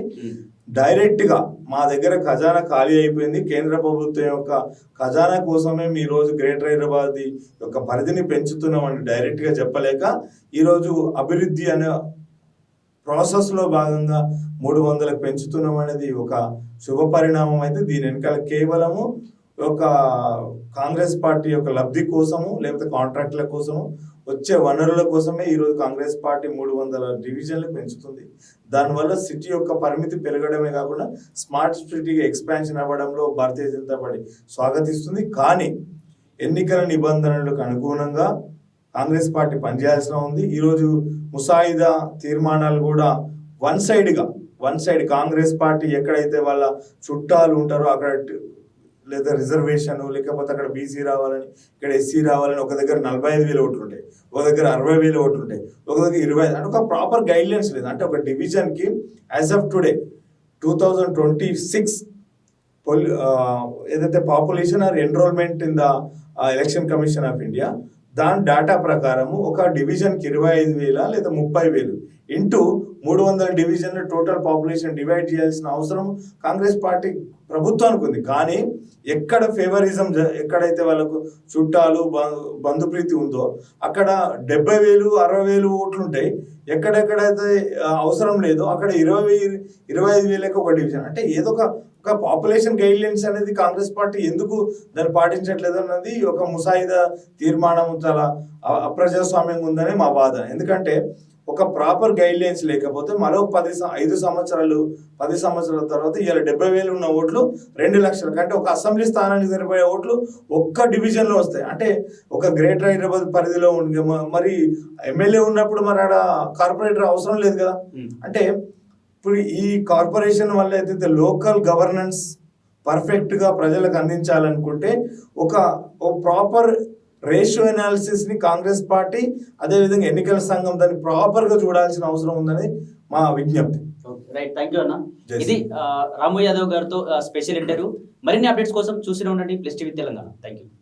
డైరెక్ట్ గా మా దగ్గర ఖజానా ఖాళీ అయిపోయింది, కేంద్ర ప్రభుత్వం యొక్క ఖజానా కోసమే ఈ రోజు గ్రేటర్ హైదరాబాద్ యొక్క పరిధిని పెంచుతున్నామని డైరెక్ట్ గా చెప్పలేక ఈరోజు అభివృద్ధి అనే ప్రాసెస్ లో భాగంగా 300కు పెంచుతున్నాం అనేది ఒక శుభ పరిణామం. అయితే దీని వెనకాల కేవలము ఒక కాంగ్రెస్ పార్టీ యొక్క లబ్ధి కోసము, లేకపోతే కాంట్రాక్ట్ల కోసము, వచ్చే వనరుల కోసమే ఈరోజు కాంగ్రెస్ పార్టీ 300 డివిజన్లు పెంచుతుంది. దానివల్ల సిటీ యొక్క పరిమితి పెరగడమే కాకుండా స్మార్ట్ సిటీగా ఎక్స్పాన్షన్ అవ్వడంలో భారతీయ జనతా పార్టీ స్వాగతిస్తుంది. కానీ ఎన్నికల నిబంధనలకు అనుగుణంగా కాంగ్రెస్ పార్టీ పనిచేయాల్సిన ఉంది. ఈరోజు ముసాయిదా తీర్మానాలు కూడా వన్ సైడ్ కాంగ్రెస్ పార్టీ ఎక్కడైతే వాళ్ళ చుట్టాలు ఉంటారో అక్కడ లేదా రిజర్వేషన్, లేకపోతే అక్కడ బీసీ రావాలని, ఇక్కడ ఎస్సీ రావాలని, ఒక దగ్గర 45,000 ఓట్లు ఉంటాయి, ఒక దగ్గర 60,000 ఓట్లు ఉంటాయి, ఒక దగ్గర 20. అంటే ఒక ప్రాపర్ గైడ్ లైన్స్ లేదు. అంటే ఒక డివిజన్కి యాజ్ ఆఫ్ టుడే 2026 ఏదైతే population or enrolment in the Election Commission of India, దాని డేటా ప్రకారము ఒక డివిజన్కి 25,000 లేదా 30,000 ఇంటూ 300 డివిజన్ల టోటల్ పాపులేషన్ డివైడ్ చేయాల్సిన అవసరం కాంగ్రెస్ పార్టీ ప్రభుత్వానికి ఉంది. కానీ ఎక్కడ ఫేవరిజం, ఎక్కడైతే వాళ్ళకు చుట్టాలు బంధుప్రీతి ఉందో అక్కడ 70,000 60,000 ఓట్లు ఉంటాయి. ఎక్కడెక్కడైతే అవసరం లేదో అక్కడ 25,000 ఒక డివిజన్. అంటే ఏదో ఒక పాపులేషన్ గైడ్ లైన్స్ అనేది కాంగ్రెస్ పార్టీ ఎందుకు దాన్ని పాటించట్లేదు అన్నది ఒక ముసాయిదా తీర్మానం చాలా అప్రజాస్వామ్యంగా ఉందని మా బాధ. ఎందుకంటే ఒక ప్రాపర్ గైడ్ లైన్స్ లేకపోతే మరో 5 సంవత్సరాల తర్వాత ఇవాళ 70,000 ఉన్న ఓట్లు 2 లక్షల కంటే ఒక అసెంబ్లీ స్థానానికి సరిపోయే ఓట్లు ఒక్క డివిజన్ లో వస్తాయి. అంటే ఒక గ్రేటర్ హైదరాబాద్ పరిధిలో మరి ఎమ్మెల్యే ఉన్నప్పుడు మరి ఆడ కార్పొరేటర్ అవసరం లేదు కదా. అంటే ఇప్పుడు ఈ కార్పొరేషన్ వల్ల అయితే లోకల్ గవర్నెన్స్ పర్ఫెక్ట్ గా ప్రజలకు అందించాలనుకుంటే ఒక ప్రాపర్ రేషియో అనాలిసిస్ ని కాంగ్రెస్ పార్టీ, అదేవిధంగా ఎన్నికల సంఘం దాన్ని ప్రాపర్ గా చూడాల్సిన అవసరం ఉందని మా విజ్ఞప్తి. రైట్, థ్యాంక్ యూ అన్న. ఇది రాము యాదవ్ గారితో స్పెషల్ ఇంటర్వ్యూ. మరిన్ని అప్డేట్స్ కోసం చూస్తూనే ఉండండి plus TV Telangana. Thank you.